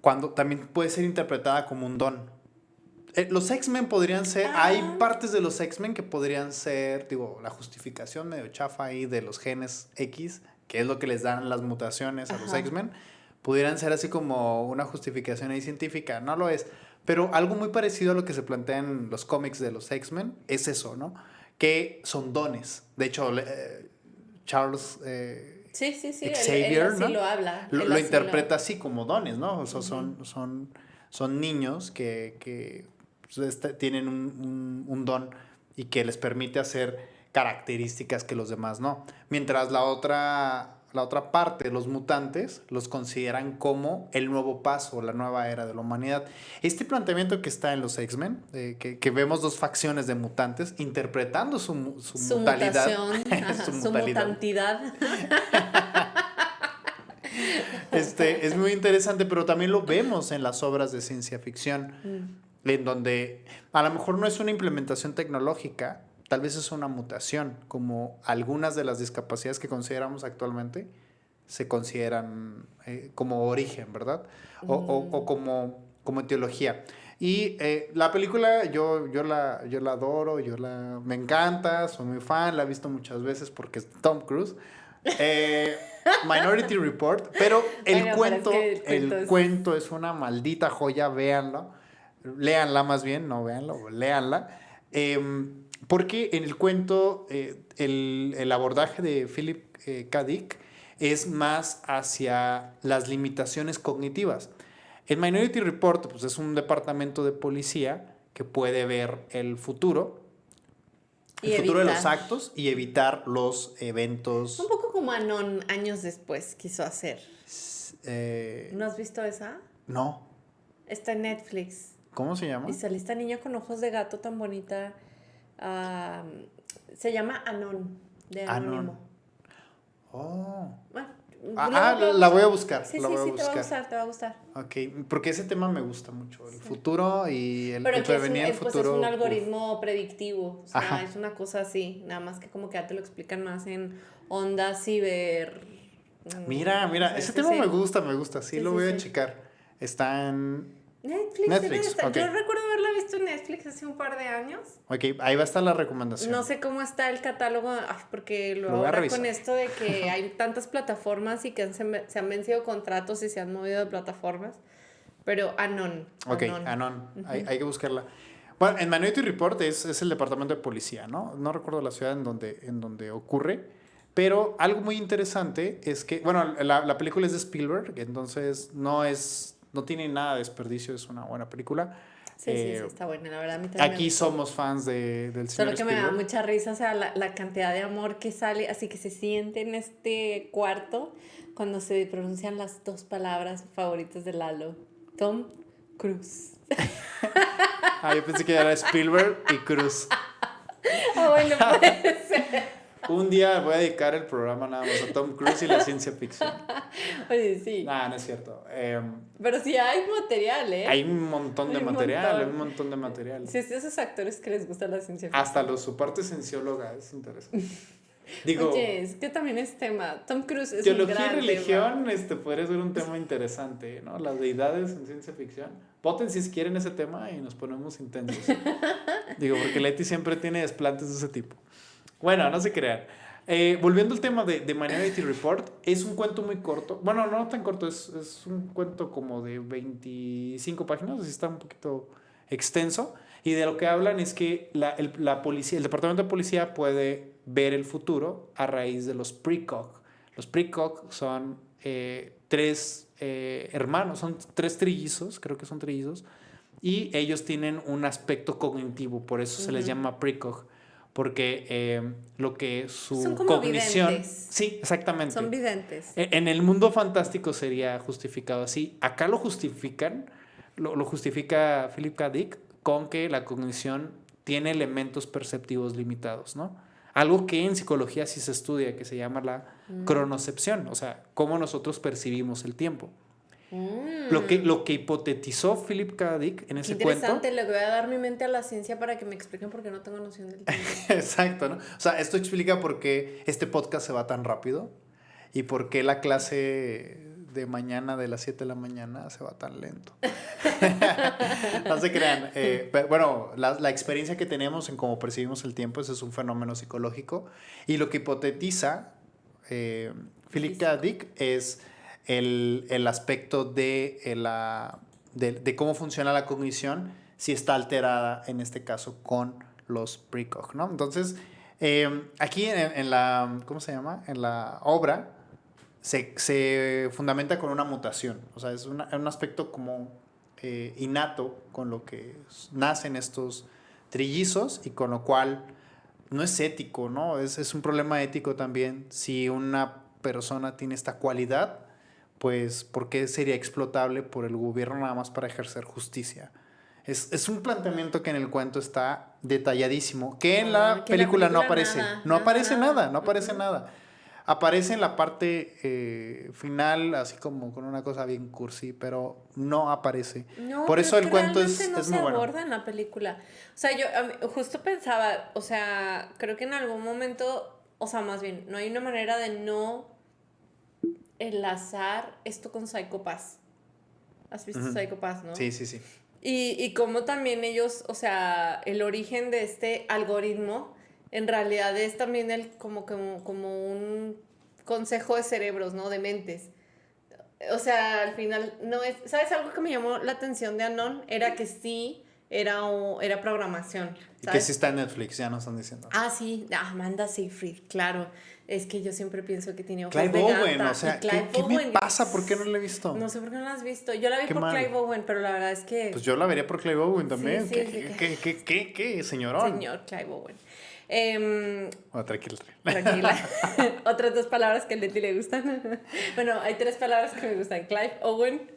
cuando también puede ser interpretada como un don. Los X-Men podrían ser, hay partes de los X-Men que podrían ser, digo, la justificación medio chafa ahí de los genes X, que es lo que les dan las mutaciones a los X-Men, pudieran ser así como una justificación ahí científica, no lo es, pero algo muy parecido a lo que se plantea en los cómics de los X-Men es eso, ¿no? Que son dones. De hecho, Charles Sí, Xavier, él así ¿no? lo habla. Lo interpreta así como dones, ¿no? O sea, son niños que pues, tienen un don y que les permite hacer características que los demás no. Mientras la otra parte, los mutantes, los consideran como el nuevo paso, la nueva era de la humanidad. Este planteamiento que está en los X-Men, que vemos 2 facciones de mutantes interpretando su mutalidad. Mutación, su mutantidad. Es muy interesante, pero también lo vemos en las obras de ciencia ficción, en donde a lo mejor no es una implementación tecnológica, tal vez es una mutación, como algunas de las discapacidades que consideramos actualmente se consideran como origen, ¿verdad? O como etiología. Y la película yo la adoro, me encanta, soy muy fan, la he visto muchas veces porque es Tom Cruise. Minority Report, pero el cuento es una maldita joya, véanlo, léanla más bien, no véanlo, léanla, porque en el cuento el abordaje de Philip K. Dick es más hacia las limitaciones cognitivas. El Minority Report pues, es un departamento de policía que puede ver el futuro de los actos y evitar los eventos. Un poco como Anon años después quiso hacer. ¿No has visto esa? No. Está en Netflix. ¿Cómo se llama? Y sale esta niña con ojos de gato tan bonita. Se llama Anon, de Anónimo. Oh. Bueno, la voy a buscar. Sí, te va a gustar. Ok, porque ese tema me gusta mucho, el futuro y el Pero prevenir el futuro. Pues es un algoritmo predictivo, o sea, Ajá. es una cosa así, nada más que como que ya te lo explican más en onda ciber. Mira, ese tema me gusta, sí, lo voy a checar. Está en Netflix. Okay. Yo recuerdo haberla visto en Netflix hace un par de años. Ok, ahí va a estar la recomendación. No sé cómo está el catálogo, porque luego ahora con esto de que hay tantas plataformas y que se han vencido contratos y se han movido de plataformas, pero Anon. Ok, Anon, hay que buscarla. Bueno, en Minority Report es el departamento de policía, ¿no? No recuerdo la ciudad en donde ocurre, pero algo muy interesante es que, bueno, la película es de Spielberg, entonces no tiene nada de desperdicio, es una buena película. Sí, está buena, la verdad. A mí también me Aquí gustó. somos fans del señor Solo que me da Spielberg. mucha risa, o sea, la cantidad de amor que sale, así que se siente en este cuarto cuando se pronuncian las dos palabras favoritas de Lalo. Tom Cruise. Yo pensé que era Spielberg y Cruz. Ah, bueno, puede ser. Un día voy a dedicar el programa nada más a Tom Cruise y la ciencia ficción. Oye, sí. Nah, no es cierto. Pero sí hay material, ¿eh? Hay un montón de Hay un material, hay montón. un montón de material. Sí, es de esos actores que les gusta la ciencia ficción. Hasta su parte ciencióloga es interesante. Digo, Oye, es que también es tema. Tom Cruise es un teología y gran religión tema. podría ser un tema interesante, ¿no? Las deidades en ciencia ficción. Voten si quieren ese tema y nos ponemos intensos. Digo, porque Leti siempre tiene desplantes de ese tipo. Bueno, no se crean. Volviendo al tema de Minority Report, es un cuento muy corto. Bueno, no tan corto, es un cuento como de 25 páginas, así está un poquito extenso. Y de lo que hablan es que la policía, el departamento de policía puede ver el futuro a raíz de los precog. Los precog son tres hermanos, son tres trillizos, creo que son trillizos, y ellos tienen un aspecto cognitivo, por eso se les llama precog. Porque lo que su Son como cognición... videntes. Sí, exactamente. Son videntes. En el mundo fantástico sería justificado así. Acá lo justifican, lo justifica Philip K. Dick con que la cognición tiene elementos perceptivos limitados, ¿no? Algo que en psicología sí se estudia, que se llama la cronocepción, o sea, cómo nosotros percibimos el tiempo. Lo que hipotetizó Philip K. Dick en ese Interesante, cuento... le voy a dar mi mente a la ciencia para que me expliquen porque no tengo noción del tiempo. Exacto, ¿no? O sea, esto explica por qué este podcast se va tan rápido y por qué la clase de mañana de las 7 de la mañana se va tan lento. No se crean. Pero, bueno, la experiencia que tenemos en cómo percibimos el tiempo, ese es un fenómeno psicológico. Y lo que hipotetiza Philip K. Dick es el aspecto de cómo funciona la cognición si está alterada, en este caso, con los precog, ¿no? Entonces, aquí en la, ¿cómo se llama? En la obra se fundamenta con una mutación, o sea, es un aspecto como innato con lo que nacen estos trillizos y con lo cual no es ético, ¿no? Es un problema ético también. Si una persona tiene esta cualidad, pues, ¿por qué sería explotable por el gobierno nada más para ejercer justicia? Es un planteamiento que en el cuento está detalladísimo, que en la que en la película no película aparece. nada, No aparece nada, no Ujú. aparece nada. Aparece en la parte final, así como con una cosa bien cursi, pero no aparece. No, Por pero eso es el que cuento realmente no es se muy bueno. aborda en la película. O sea, yo justo pensaba, o sea, creo que en algún momento, o sea, más bien, no hay una manera de no enlazar esto con Psycho Pass. ¿Has visto Psycho Pass, no? Sí, sí, sí. Y cómo también ellos, o sea, el origen de este algoritmo en realidad es también como un consejo de cerebros, ¿no? De mentes. O sea, al final no es... ¿Sabes algo que me llamó la atención de Anon? Era que sí era programación, Y que ¿sabes? sí está en Netflix, ya nos están diciendo. Ah, sí, Amanda Seyfried, claro. Es que yo siempre pienso que tiene ojos Clive de Owen, gata. o sea, Y Clive ¿qué me Owen, pasa? ¿Por qué no lo he visto? no sé por qué no la has visto. Yo la vi Qué por mal. Clive Owen, pero la verdad es que... Pues yo la vería por Clive Owen también. Sí, ¿Qué, señorón? Señor Clive Owen. Oh, tranquila. Tranquila. Otras dos palabras que a Leti le gustan. Bueno, hay tres palabras que me gustan. Clive Owen.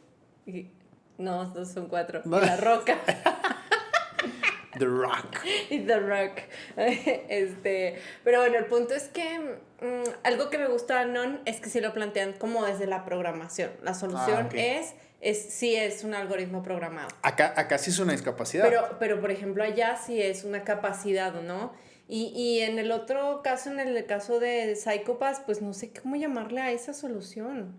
No, dos son cuatro. No. Y La Roca. The Rock. Y The Rock. Pero bueno, el punto es que algo que me gusta de Anon es que sí lo plantean como desde la programación. La solución Ok. sí es un algoritmo programado. Acá sí es una discapacidad. Pero, por ejemplo, allá sí es una capacidad, ¿no? Y en el otro caso, en el caso de Psychopaths, pues no sé cómo llamarle a esa solución.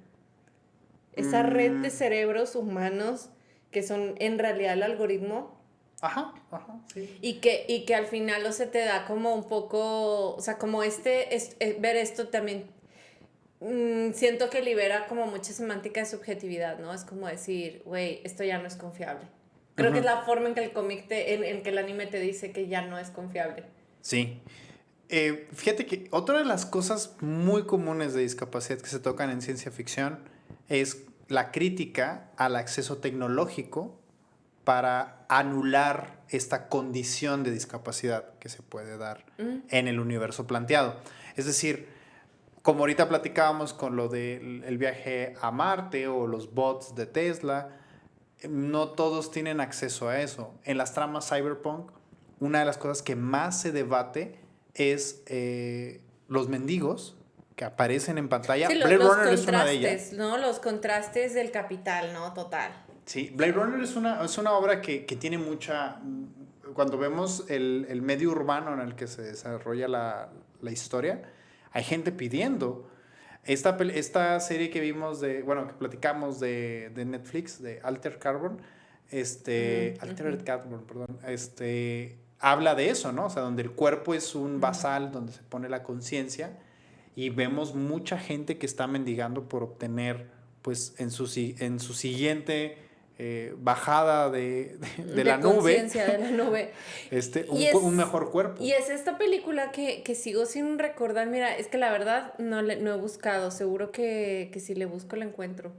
Esa red de cerebros humanos que son en realidad el algoritmo Ajá, sí. y que al final o se te da como un poco, o sea, como ver esto también siento que libera como mucha semántica de subjetividad, ¿no? Es como decir, güey, esto ya no es confiable. Creo que es la forma en que el cómic, en que el anime te dice que ya no es confiable. Sí. Fíjate que otra de las cosas muy comunes de discapacidad que se tocan en ciencia ficción es la crítica al acceso tecnológico para anular esta condición de discapacidad que se puede dar en el universo planteado. Es decir, como ahorita platicábamos con lo del viaje a Marte o los bots de Tesla, no todos tienen acceso a eso. En las tramas cyberpunk, una de las cosas que más se debate es los mendigos que aparecen en pantalla. Sí, Blade los Runner es una de ellas. contrastes, ¿no? Los contrastes del capital, ¿no? Total. Sí, Blade Runner es una obra que tiene mucha... Cuando vemos el medio urbano en el que se desarrolla la historia, hay gente pidiendo. Esta serie que vimos que platicamos de Netflix, de Altered Carbon, Altered Carbon, perdón, habla de eso, ¿no? O sea, donde el cuerpo es un basal, donde se pone la conciencia, y vemos mucha gente que está mendigando por obtener, pues, en su siguiente bajada de la nube. Conciencia de la nube. Un mejor cuerpo. Y es esta película que sigo sin recordar. Mira, es que la verdad no he buscado. Seguro que si le busco la encuentro.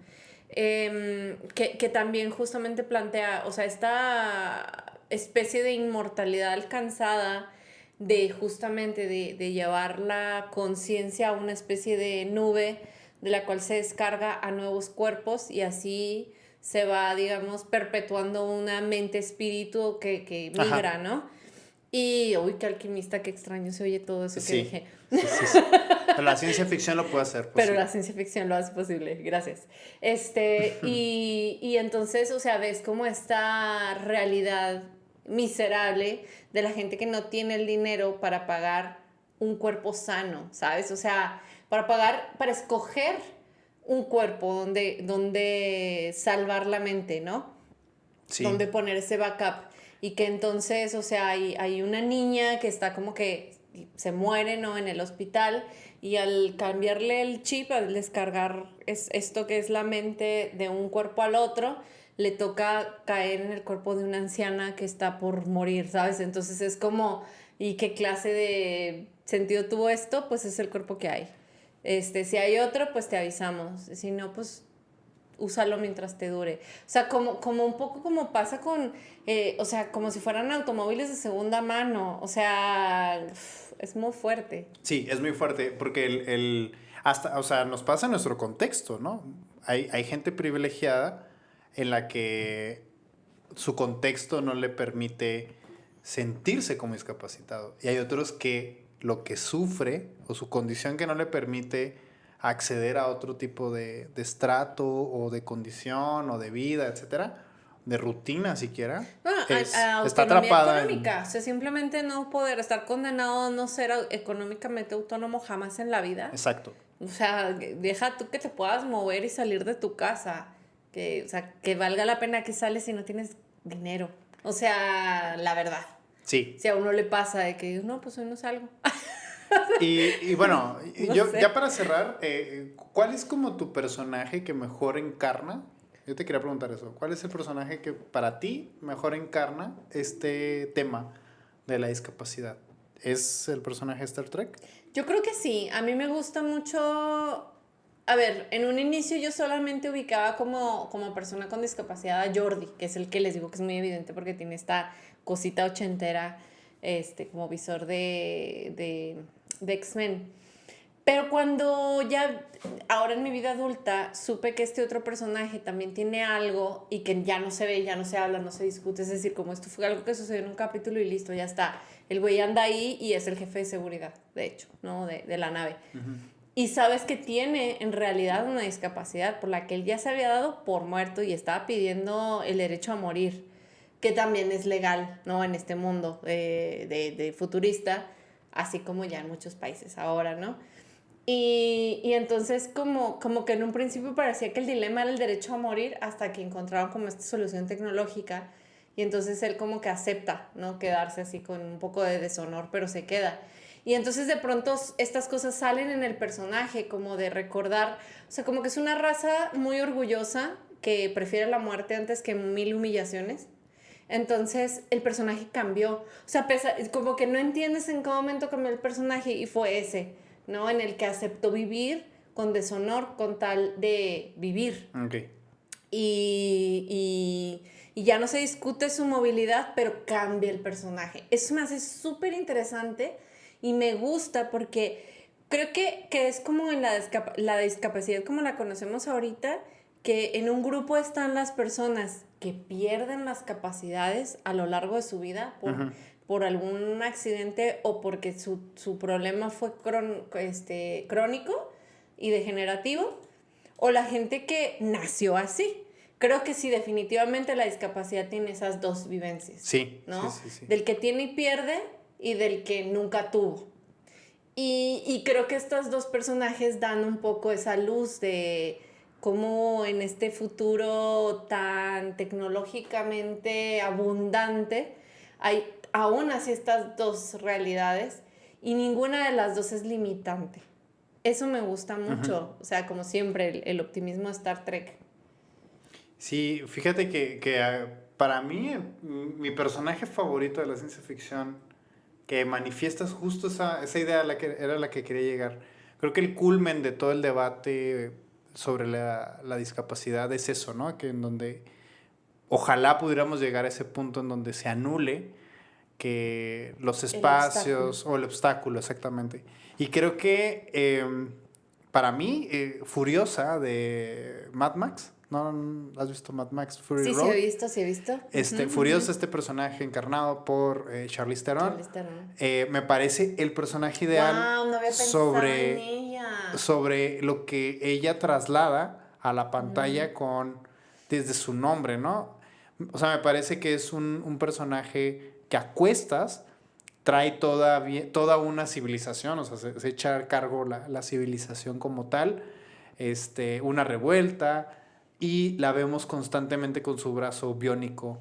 Que también justamente plantea, o sea, esta especie de inmortalidad alcanzada de justamente de llevar la conciencia a una especie de nube de la cual se descarga a nuevos cuerpos y así se va, digamos, perpetuando una mente-espíritu que migra, ¿no? Y, uy, qué alquimista, qué extraño se oye todo eso que dije. Sí. Pero la ciencia ficción lo puede hacer posible. Pero la ciencia ficción lo hace posible, gracias. Y entonces, o sea, ves como esta realidad miserable de la gente que no tiene el dinero para pagar un cuerpo sano, ¿sabes? O sea, para escoger un cuerpo donde salvar la mente, ¿no? Sí. Donde poner ese backup. Y que entonces, o sea, hay una niña que está como que se muere, ¿no? En el hospital y al cambiarle el chip, al descargar esto que es la mente de un cuerpo al otro, le toca caer en el cuerpo de una anciana que está por morir, ¿sabes? Entonces es como, ¿y qué clase de sentido tuvo esto? Pues es el cuerpo que hay. Si hay otro, pues te avisamos. Si no, pues úsalo mientras te dure. O sea, como un poco como pasa con, o sea, como si fueran automóviles de segunda mano. O sea, es muy fuerte. Sí, es muy fuerte porque o sea, nos pasa en nuestro contexto, ¿no? Hay gente privilegiada en la que su contexto no le permite sentirse como discapacitado. Y hay otros que lo que sufre o su condición que no le permite acceder a otro tipo de estrato o de condición o de vida, etcétera, de rutina siquiera, está atrapada económica. O sea, simplemente no poder estar condenado a no ser económicamente autónomo jamás en la vida. Exacto. O sea, deja tú que te puedas mover y salir de tu casa. O sea, que valga la pena que sales si no tienes dinero. O sea, la verdad. Sí. Si a uno le pasa de que, no, pues hoy no salgo. Y bueno, no sé. Ya para cerrar, ¿cuál es como tu personaje que mejor encarna? Yo te quería preguntar eso. ¿Cuál es el personaje que para ti mejor encarna este tema de la discapacidad? ¿Es el personaje de Star Trek? Yo creo que sí. A mí me gusta mucho... A ver, en un inicio yo solamente ubicaba como persona con discapacidad a Jordi, que es el que les digo que es muy evidente porque tiene esta cosita ochentera, como visor de X-Men. Pero cuando ya, ahora en mi vida adulta, supe que este otro personaje también tiene algo y que ya no se ve, ya no se habla, no se discute. Es decir, como esto fue algo que sucedió en un capítulo y listo, ya está. El güey anda ahí y es el jefe de seguridad, de hecho, ¿no? De la nave. Uh-huh. Y sabes que tiene en realidad una discapacidad por la que él ya se había dado por muerto y estaba pidiendo el derecho a morir, que también es legal, ¿no? En este mundo de futurista, así como ya en muchos países ahora, ¿no? Y entonces como que en un principio parecía que el dilema era el derecho a morir hasta que encontraron como esta solución tecnológica y entonces él como que acepta, ¿no? Quedarse así con un poco de deshonor, pero se queda. Y entonces de pronto estas cosas salen en el personaje, como de recordar, o sea, como que es una raza muy orgullosa que prefiere la muerte antes que 1000 humillaciones. Entonces el personaje cambió, o sea, como que no entiendes en qué momento cambió el personaje y fue ese, ¿no? En el que aceptó vivir con deshonor con tal de vivir. Okay. y ya no se discute su movilidad, pero cambia el personaje. Eso me hace súper interesante y me gusta porque creo que es como en la discapacidad como la conocemos ahorita, que en un grupo están las personas que pierden las capacidades a lo largo de su vida por algún accidente o porque su problema fue crónico y degenerativo, o la gente que nació así. Creo que sí, definitivamente la discapacidad tiene esas dos vivencias. Sí, ¿no? sí. Del que tiene y pierde y del que nunca tuvo. Y creo que estos dos personajes dan un poco esa luz de cómo en este futuro tan tecnológicamente abundante hay aún así estas dos realidades y ninguna de las dos es limitante. Eso me gusta mucho, o sea, como siempre, el optimismo de Star Trek. Sí, fíjate que para mí, mi personaje favorito de la ciencia ficción, que manifiestas justo esa idea a la que era la que quería llegar. Creo que el culmen de todo el debate sobre la discapacidad es eso, ¿no? Que en donde ojalá pudiéramos llegar a ese punto en donde se anule que los espacios o el obstáculo, exactamente. Y creo que para mí, Furiosa de Mad Max, ¿no has visto Mad Max Fury Road? Sí, he visto. Furiosa, este personaje encarnado por Charlize Theron. Me parece el personaje ideal no había pensado en ella. sobre lo que ella traslada a la pantalla desde su nombre, ¿no? O sea, me parece que es un personaje que a cuestas trae toda una civilización, o sea, se echa a cargo la civilización como tal, una revuelta, y la vemos constantemente con su brazo biónico,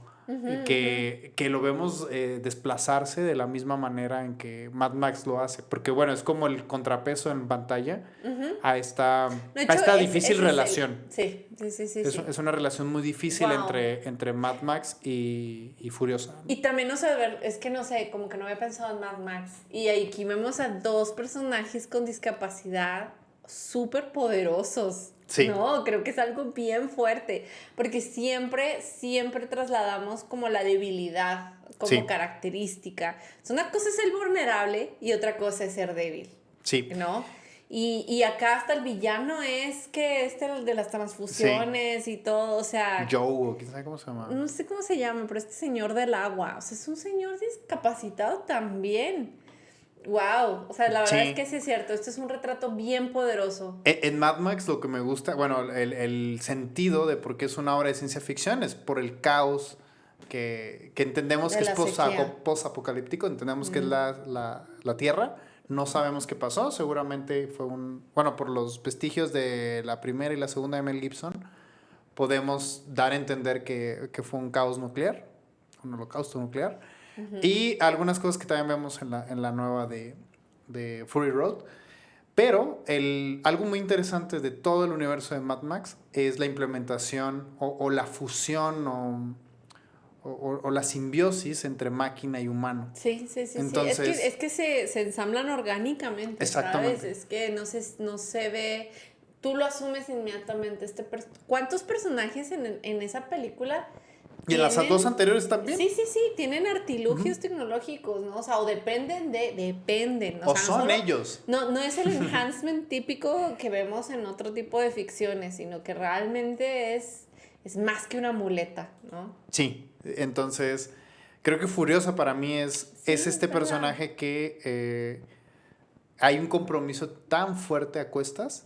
que lo vemos desplazarse de la misma manera en que Mad Max lo hace, porque bueno, es como el contrapeso en pantalla a esta difícil relación. Sí. Es una relación muy difícil entre Mad Max y Furiosa, ¿no? Y también, o sea, es que no sé, como que no había pensado en Mad Max. Y aquí vemos a dos personajes con discapacidad súper poderosos. Sí. No, creo que es algo bien fuerte, porque siempre trasladamos como la debilidad como característica. O sea, una cosa es ser vulnerable y otra cosa es ser débil. Sí. ¿No? Y acá hasta el villano es que el de las transfusiones y todo, o sea... Joe, ¿quién sabe cómo se llama? No sé cómo se llama, pero este señor del agua, o sea, es un señor discapacitado también. Wow, o sea, la verdad es que sí es cierto, este es un retrato bien poderoso. En Mad Max lo que me gusta, bueno, el sentido de por qué es una obra de ciencia ficción es por el caos que entendemos que es post-apocalíptico, entendemos que es la Tierra, no sabemos qué pasó, seguramente fue bueno, por los vestigios de la primera y la segunda de Mel Gibson, podemos dar a entender que fue un caos nuclear, un holocausto nuclear. Y algunas cosas que también vemos en la nueva de Fury Road. Pero algo muy interesante de todo el universo de Mad Max es la implementación o la fusión o la simbiosis entre máquina y humano. Sí. Entonces, es que se ensamblan orgánicamente, exactamente. ¿sabes? Es que no se ve... Tú lo asumes inmediatamente. ¿Cuántos personajes en esa película... Y en las dos anteriores también. Sí, tienen artilugios tecnológicos, ¿no? O sea, o dependen. O sea, son ellos. No es el enhancement típico que vemos en otro tipo de ficciones, sino que realmente es más que una muleta, ¿no? Sí, entonces creo que Furiosa para mí es este personaje que hay un compromiso tan fuerte a cuestas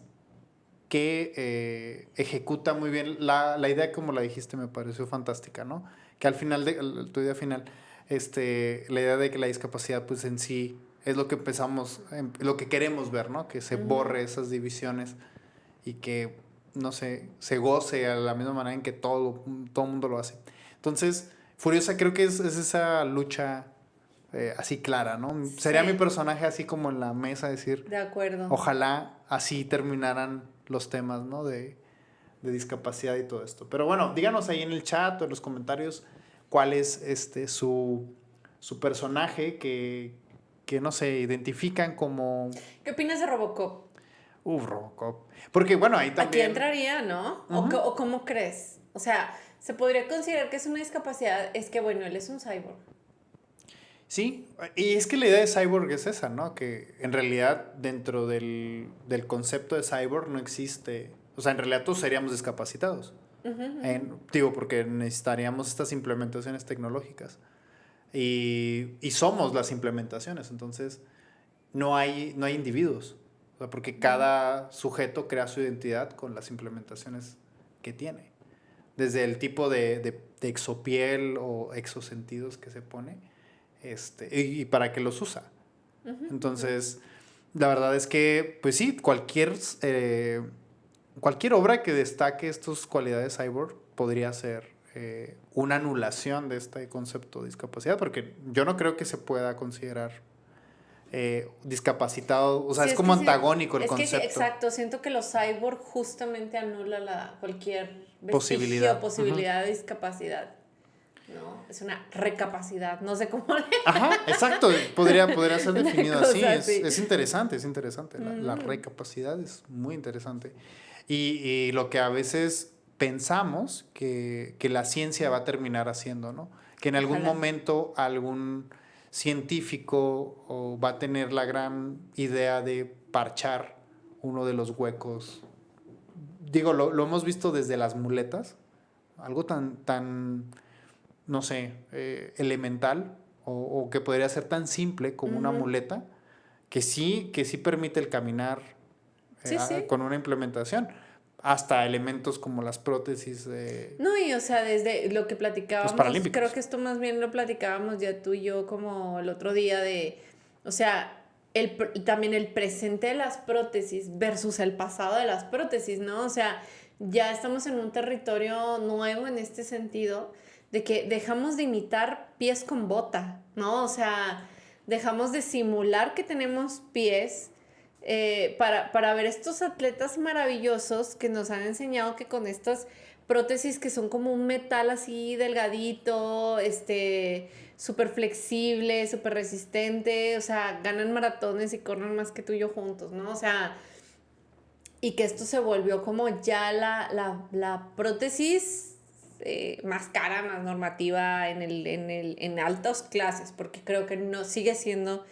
que ejecuta muy bien la idea, como la dijiste, me pareció fantástica, ¿no? Que al final, tu idea final, la idea de que la discapacidad pues en sí es lo que lo que queremos ver, ¿no? Que se borre esas divisiones y que, no sé, se goce a la misma manera en que todo mundo lo hace. Entonces, Furiosa creo que es esa lucha así clara, ¿no? Sí. Sería mi personaje así como en la mesa, decir... De acuerdo. Ojalá así terminaran los temas, ¿no? De discapacidad y todo esto. Pero bueno, díganos ahí en el chat o en los comentarios cuál es su personaje que no se identifican como... ¿Qué opinas de Robocop? Robocop. Porque bueno, ahí también... Aquí entraría, ¿no? ¿O cómo crees? O sea, Se podría considerar que es una discapacidad, es que bueno, él es un cyborg. Sí, y es que la idea de cyborg es esa, ¿no? Que en realidad dentro del concepto de cyborg no existe, o sea, en realidad todos seríamos discapacitados. Digo, porque necesitaríamos estas implementaciones tecnológicas. Y somos las implementaciones, entonces no hay individuos. O sea, porque cada sujeto crea su identidad con las implementaciones que tiene. Desde el tipo de exopiel o exosentidos que se pone, y para qué los usa. Entonces, la verdad es que, pues sí, cualquier obra que destaque estas cualidades cyborg podría ser una anulación de este concepto de discapacidad, porque yo no creo que se pueda considerar discapacitado, o sea, Sí, es es como que sí, antagónico el es que sí, concepto. exacto. Siento que los cyborg justamente anula cualquier vestigio, Posibilidad. posibilidad de discapacidad. ¿No? Es una recapacidad, no sé cómo le... Ajá, exacto, podría ser Una definido así. cosa Es, así. es interesante, es interesante. La recapacidad es muy interesante. Y lo que a veces pensamos que la ciencia va a terminar haciendo, ¿no? Que en algún Ojalá. momento algún científico va a tener la gran idea de parchar uno de los huecos. Digo, lo hemos visto desde las muletas, algo tan no sé, elemental o que podría ser tan simple como una muleta que sí permite el caminar Sí, sí. con una implementación. Hasta elementos como las prótesis de No, y o sea, desde lo que los platicábamos, creo paralímpicos. que esto más bien lo platicábamos ya tú y yo como el otro día de, o sea, también el presente de las prótesis versus el pasado de las prótesis, ¿no? O sea, ya estamos en un territorio nuevo en este sentido de que dejamos de imitar pies con bota, ¿no? O sea, dejamos de simular que tenemos pies para ver estos atletas maravillosos que nos han enseñado que con estas prótesis que son como un metal así delgadito, súper flexible, súper resistente, o sea, ganan maratones y corren más que tú y yo juntos, ¿no? O sea, y que esto se volvió como ya la prótesis más cara, más normativa en altas clases, porque creo que no sigue siendo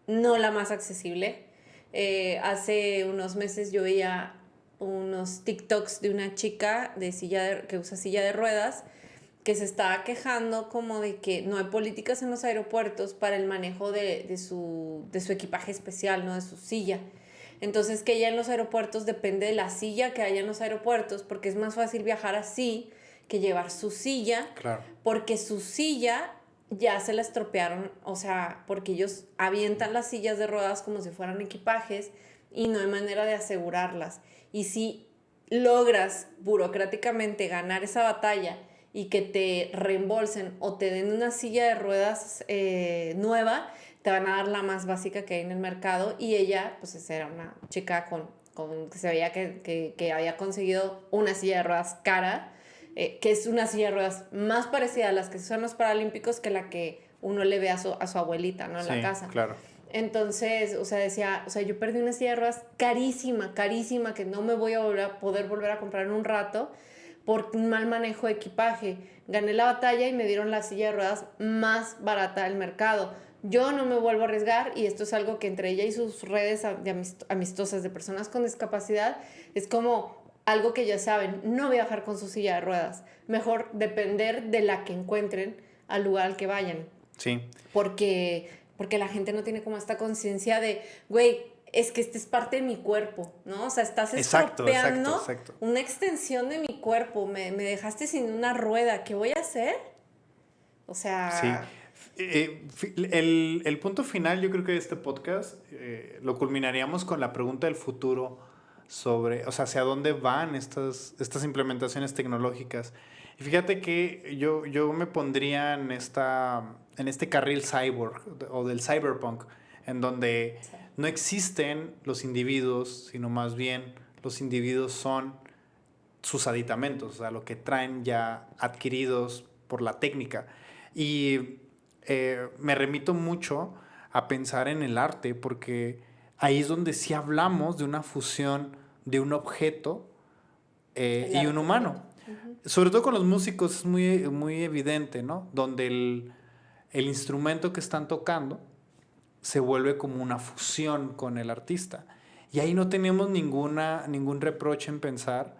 no la más accesible. Hace unos meses yo veía unos TikToks de una chica que usa silla de ruedas que se estaba quejando como de que no hay políticas en los aeropuertos para el manejo de su equipaje especial, ¿no? De su silla. Entonces que ella en los aeropuertos depende de la silla que haya en los aeropuertos porque es más fácil viajar así que llevar su silla, Claro. porque su silla ya se la estropearon, o sea, porque ellos avientan las sillas de ruedas como si fueran equipajes y no hay manera de asegurarlas. Y si logras burocráticamente ganar esa batalla y que te reembolsen o te den una silla de ruedas nueva, te van a dar la más básica que hay en el mercado. Y ella, pues era una chica que se veía que había conseguido una silla de ruedas cara, que es una silla de ruedas más parecida a las que se usan los paralímpicos que la que uno le ve a su abuelita, ¿no? En la casa. Claro. Entonces, o sea, decía, o sea, yo perdí una silla de ruedas carísima, carísima, que no me voy a poder volver a comprar en un rato por un mal manejo de equipaje. Gané la batalla y me dieron la silla de ruedas más barata del mercado. Yo no me vuelvo a arriesgar, y esto es algo que entre ella y sus redes amistosas de personas con discapacidad es como algo que ya saben, no viajar con su silla de ruedas. Mejor depender de la que encuentren al lugar al que vayan. Sí. Porque la gente no tiene como esta conciencia de, güey, es que es parte de mi cuerpo, ¿no? O sea, estás estropeando exacto. una extensión de mi cuerpo, me dejaste sin una rueda, ¿qué voy a hacer? O sea... Sí. El punto final, yo creo que de este podcast lo culminaríamos con la pregunta del futuro sobre, o sea, hacia dónde van estas implementaciones tecnológicas. Y fíjate que yo me pondría en este carril cyborg o del cyberpunk, en donde no existen los individuos, sino más bien los individuos son sus aditamentos, o sea, lo que traen ya adquiridos por la técnica. Y me remito mucho a pensar en el arte, porque ahí es donde sí hablamos de una fusión de un objeto y un humano. Sobre todo con los músicos es muy, muy evidente, ¿no? Donde el instrumento que están tocando se vuelve como una fusión con el artista. Y ahí no tenemos ningún reproche en pensar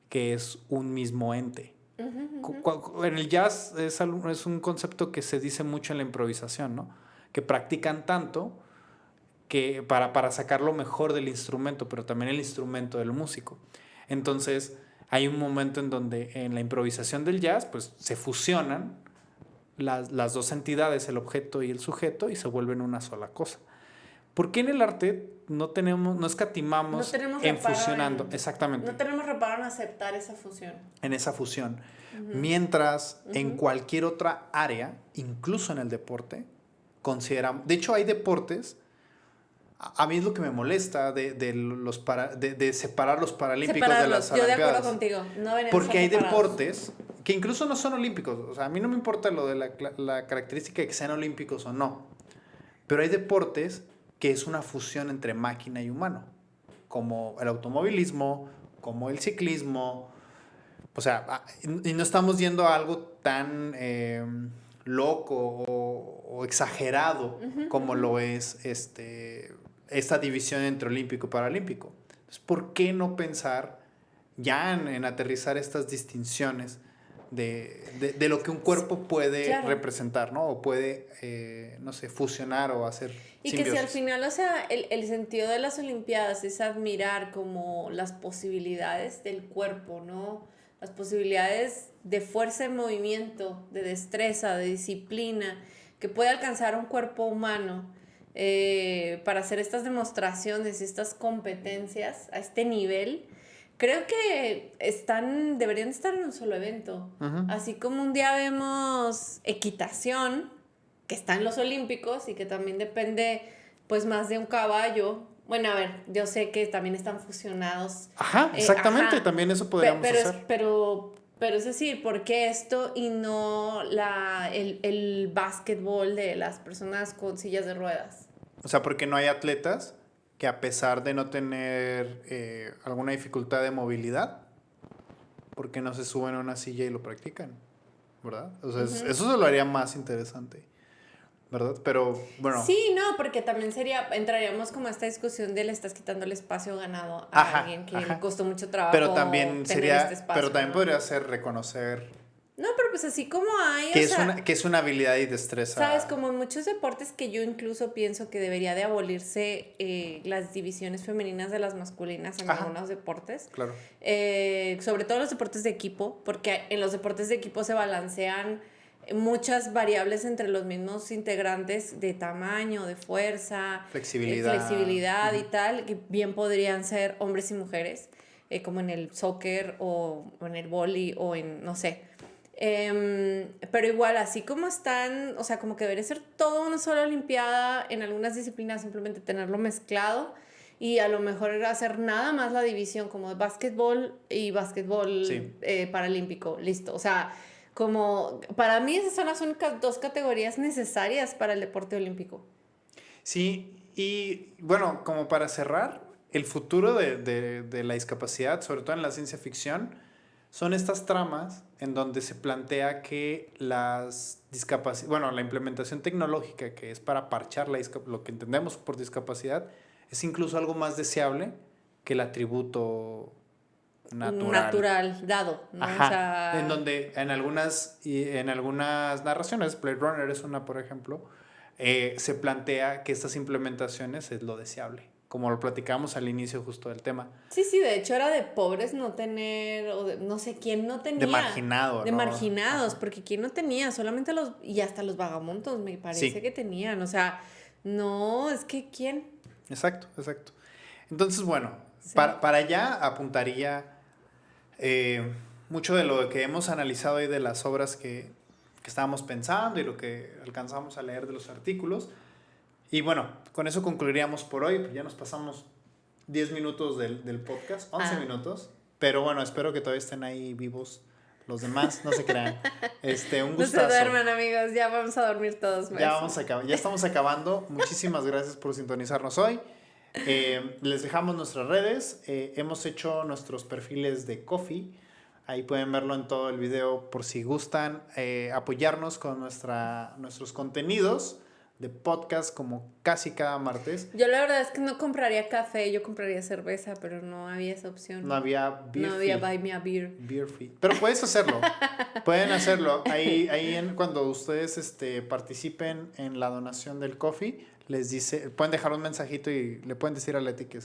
que es un mismo ente. En el jazz es un concepto que se dice mucho en la improvisación, ¿no? Que practican tanto que para sacar lo mejor del instrumento, pero también el instrumento del músico. Entonces, hay un momento en donde en la improvisación del jazz, pues se fusionan las dos entidades, el objeto y el sujeto, y se vuelven una sola cosa. ¿Por qué en el arte no escatimamos en fusionando? Exactamente. No tenemos reparo en aceptar esa fusión. En esa fusión. Mientras en cualquier otra área, incluso en el deporte, consideramos... De hecho, hay deportes... A mí es lo que me molesta de separar los paralímpicos de las Olimpiadas. Yo de acuerdo contigo. No porque hay deportes que incluso no son olímpicos. O sea, a mí no me importa lo de la característica de que sean olímpicos o no. Pero hay deportes que es una fusión entre máquina y humano. Como el automovilismo, como el ciclismo. O sea, y no estamos yendo a algo tan loco o exagerado como lo es esta división entre olímpico y paralímpico. Entonces, ¿por qué no pensar ya en aterrizar estas distinciones de lo que un cuerpo puede representar, ¿no? O puede, no sé, fusionar o hacer y simbiosis. Que si al final, o sea, el sentido de las Olimpiadas es admirar como las posibilidades del cuerpo, ¿no? Las posibilidades de fuerza en movimiento, de destreza, de disciplina, que puede alcanzar un cuerpo humano para hacer estas demostraciones y estas competencias a este nivel. Creo que deberían estar en un solo evento. Así como un día vemos equitación, que está en los Olímpicos y que también depende pues más de un caballo. Bueno, a ver, yo sé que también están fusionados. Ajá, exactamente, también eso podríamos hacer. Pero es decir, ¿por qué esto y no el básquetbol de las personas con sillas de ruedas? O sea, porque no hay atletas que a pesar de no tener alguna dificultad de movilidad, ¿por qué no se suben a una silla y lo practican? ¿Verdad? O sea, eso se lo haría más interesante, ¿verdad? Pero, bueno. Sí, no, porque también entraríamos como a esta discusión de le estás quitando el espacio ganado a alguien que le costó mucho trabajo pero también tener este espacio. Pero también podría ser reconocer... No, pero pues así como hay... Que es una habilidad y destreza. Sabes, como en muchos deportes que yo incluso pienso que debería de abolirse las divisiones femeninas de las masculinas en algunos deportes. Claro. Sobre todo los deportes de equipo, porque en los deportes de equipo se balancean muchas variables entre los mismos integrantes de tamaño, de fuerza, flexibilidad y tal, que bien podrían ser hombres y mujeres, como en el soccer o en el vóley o en, no sé. Pero igual, así como están, o sea, como que debería ser todo una sola olimpiada, en algunas disciplinas simplemente tenerlo mezclado y a lo mejor hacer nada más la división como de básquetbol y básquetbol paralímpico, listo. O sea, como para mí esas son las únicas dos categorías necesarias para el deporte olímpico. Sí, y bueno, como para cerrar, el futuro de la discapacidad, sobre todo en la ciencia ficción, son estas tramas en donde se plantea que la implementación tecnológica que es para parchar lo que entendemos por discapacidad es incluso algo más deseable que el atributo natural dado, ¿no? Ajá. O sea... en donde en algunas narraciones, Blade Runner es una, por ejemplo, se plantea que estas implementaciones es lo deseable, como lo platicamos al inicio justo del tema. Sí, de hecho era de pobres no tener, o de, no sé quién no tenía. De marginado, de marginados, porque quién no tenía, solamente y hasta los vagamundos me parece que tenían, o sea, no, es que ¿quién? Exacto. Entonces, bueno, para allá apuntaría mucho de lo que hemos analizado y de las obras que estábamos pensando y lo que alcanzamos a leer de los artículos. Y bueno, con eso concluiríamos por hoy. Ya nos pasamos 10 minutos del podcast, 11 minutos. Pero bueno, espero que todavía estén ahí vivos los demás, no se crean. Un gustazo. No se duerman, amigos, ya vamos a dormir todos. Ya estamos acabando. Muchísimas gracias por sintonizarnos hoy. Les dejamos nuestras redes. Hemos hecho nuestros perfiles de Ko-fi. Ahí pueden verlo en todo el video por si gustan apoyarnos con nuestros contenidos de podcast como casi cada martes. Yo la verdad es que no compraría café, yo compraría cerveza, pero no había esa opción. No había beer No había fee. buy me a beer. Beer fee. Pero puedes hacerlo. Pueden hacerlo. Ahí cuando ustedes participen en la donación del coffee, pueden dejar un mensajito y le pueden decir a Leti que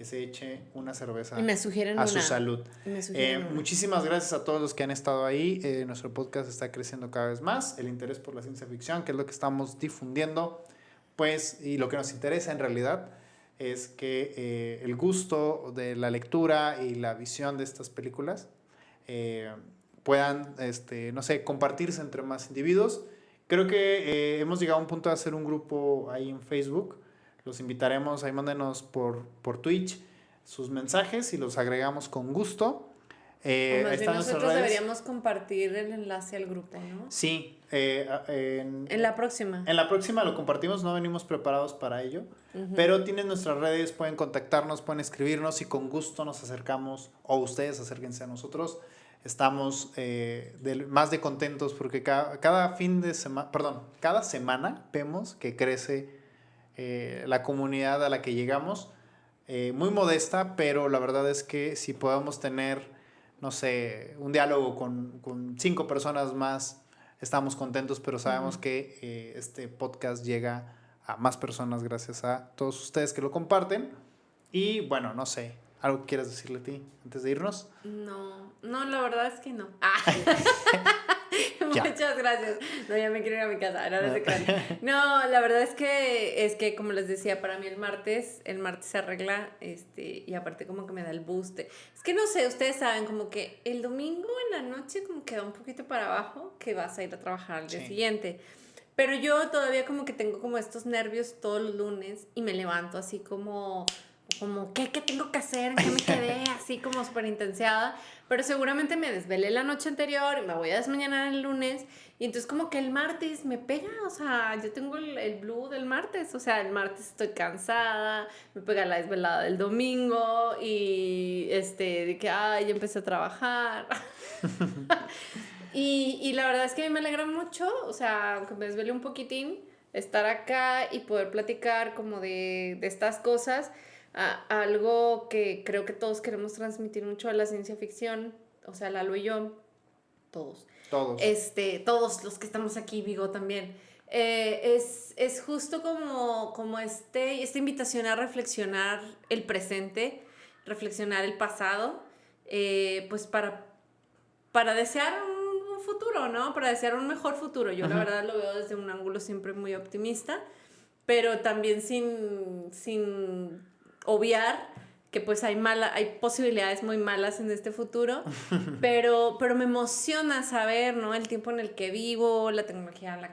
se eche una cerveza Y me sugieren a su una. salud. Y me sugieren una. Muchísimas gracias a todos los que han estado ahí. Nuestro podcast está creciendo cada vez más. El interés por la ciencia ficción, que es lo que estamos difundiendo, pues, y lo que nos interesa en realidad es que el gusto de la lectura y la visión de estas películas puedan, no sé, compartirse entre más individuos. Creo que hemos llegado a un punto de hacer un grupo ahí en Facebook. Los invitaremos, ahí mándenos por Twitch sus mensajes y los agregamos con gusto. O Ahí más bien están nuestras nosotros redes. deberíamos compartir el enlace al grupo, ¿no? Sí. En la próxima. En la próxima lo compartimos, no venimos preparados para ello, pero tienen nuestras redes, pueden contactarnos, pueden escribirnos y con gusto nos acercamos, o ustedes acérquense a nosotros. Estamos más de contentos porque cada semana vemos que crece la comunidad a la que llegamos, muy modesta, pero la verdad es que si podemos tener, no sé, un diálogo con 5 personas más, estamos contentos, pero sabemos que este podcast llega a más personas gracias a todos ustedes que lo comparten. Y bueno, no sé, ¿algo que quieras decirle a ti antes de irnos? No, la verdad es que no. Ya. Muchas gracias. No, ya me quiero ir a mi casa. No, la verdad es que como les decía, para mí el martes se arregla, y aparte como que me da el boost. Es que no sé, ustedes saben, como que el domingo en la noche como que da un poquito para abajo, que vas a ir a trabajar al día siguiente. Pero yo todavía como que tengo como estos nervios todos los lunes y me levanto así como ¿qué tengo que hacer? ¿En qué me quedé? Así como súper intensiada. Pero seguramente me desvelé la noche anterior y me voy a desmañanar el lunes. Y entonces como que el martes me pega, o sea, yo tengo el blue del martes. O sea, el martes estoy cansada, me pega la desvelada del domingo y de que, ya empecé a trabajar. y la verdad es que a mí me alegra mucho, o sea, aunque me desvelé un poquitín, estar acá y poder platicar como de estas cosas. Algo que creo que todos queremos transmitir mucho a la ciencia ficción, o sea, Lalo y yo, todos los que estamos aquí, Vigo también, es justo como esta invitación a reflexionar el presente, reflexionar el pasado, pues para desear un futuro, ¿no? Para desear un mejor futuro. Yo la verdad lo veo desde un ángulo siempre muy optimista, pero también sin obviar que pues hay posibilidades muy malas en este futuro, pero me emociona saber, ¿no? El tiempo en el que vivo, la tecnología a la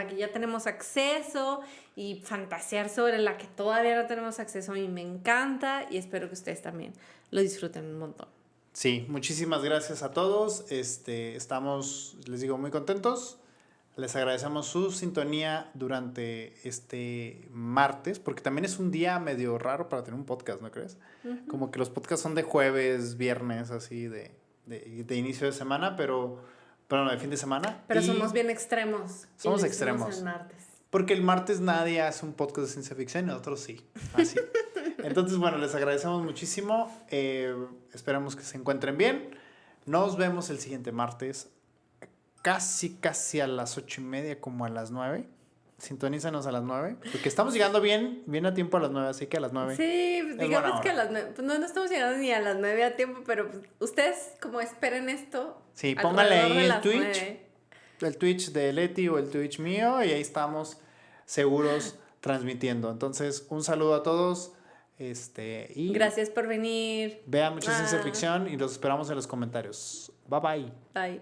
que ya tenemos acceso y fantasear sobre la que todavía no tenemos acceso. A mí me encanta y espero que ustedes también lo disfruten un montón. Sí, muchísimas gracias a todos. Estamos, les digo, muy contentos. Les agradecemos su sintonía durante este martes, porque también es un día medio raro para tener un podcast, ¿no crees? Como que los podcasts son de jueves, viernes, así de inicio de semana, pero no, de fin de semana. Pero somos bien extremos. Somos extremos. El martes. Porque el martes nadie hace un podcast de ciencia ficción y nosotros sí. Así. Entonces, bueno, les agradecemos muchísimo. Esperamos que se encuentren bien. Nos vemos el siguiente martes. Casi a las 8:30, como a las 9. Sintonízanos a las 9. Porque estamos llegando bien a tiempo a las 9, así que a las 9. Sí, digamos que a las 9. Pues no estamos llegando ni a las 9 a tiempo, pero pues, ustedes como esperen esto. Sí, pónganle ahí el Twitch. 9. El Twitch de Leti o el Twitch mío. Y ahí estamos seguros transmitiendo. Entonces, un saludo a todos. Y gracias por venir. Vean mucha ciencia ficción y los esperamos en los comentarios. Bye. Bye.